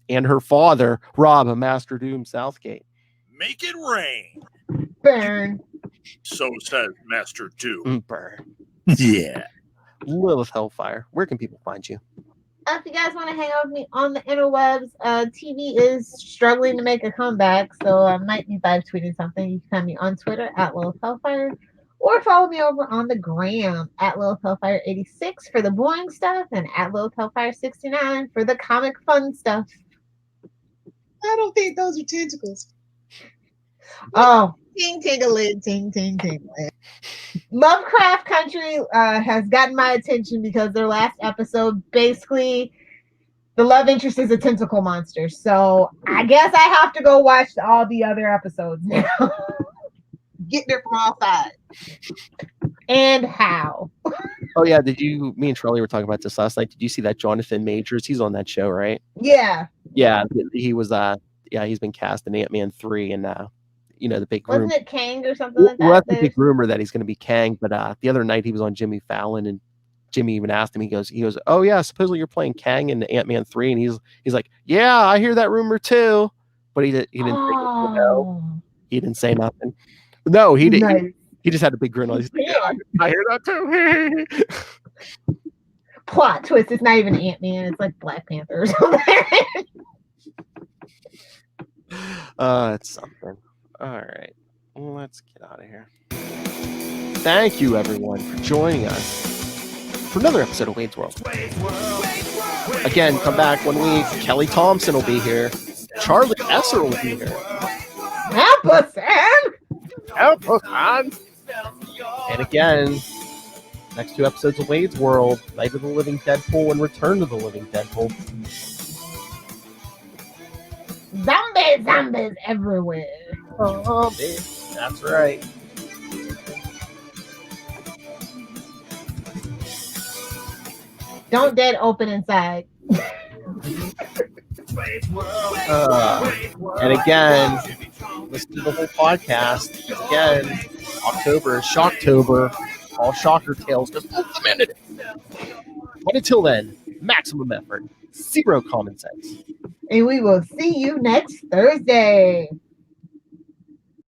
and her father, Rob, Master Doom Southgate. Make it rain. Burn. So says Master Doom. Burn. Yeah. Lilith Hellfire. Where can people find you? If you guys want to hang out with me on the interwebs, TV is struggling to make a comeback, so I might be live tweeting something. You can find me on Twitter at Lilith Hellfire, or follow me over on the gram at Lilith Hellfire 86 for the boring stuff, and at Lilith Hellfire 69 for the comic fun stuff. I don't think those are tentacles. Oh, Ting tingling, ting ting tingling. Lovecraft Country has gotten my attention because their last episode, basically, the love interest is a tentacle monster. So I guess I have to go watch all the other episodes now. Getting it from all sides. And how? Oh yeah, me and Charlie were talking about this last night. Did you see that Jonathan Majors? He's on that show, right? Yeah. Yeah, he was he's been cast in Ant-Man 3, and the big Wasn't it Kang or something like that? Well, that's the big rumor that he's going to be Kang. But the other night he was on Jimmy Fallon, and Jimmy even asked him. He goes, "Oh yeah, supposedly you're playing Kang in Ant-Man 3," and he's like, "Yeah, I hear that rumor too." But he didn't. No, he didn't say nothing. No, he didn't. Nice. He just had a big grin on his face. Yeah, I hear that too. Plot twist: it's not even Ant-Man; it's like Black Panther or something. It's something. All right, let's get out of here. Thank you, everyone, for joining us for another episode of Wade's World. Again, come back 1 week. Kelly Thompson will be here. Charlie Esser will be here. Help us, Sam! Help us, man! And again, next 2 episodes of Wade's World, Night of the Living Deadpool and Return to the Living Deadpool. Zombies everywhere. Zombies. That's right. Don't dead open inside. And again, listen to the whole podcast. Again, October is Shocktober. All shocker tales just a minute. But until then, maximum effort, 0 common sense. And we will see you next Thursday.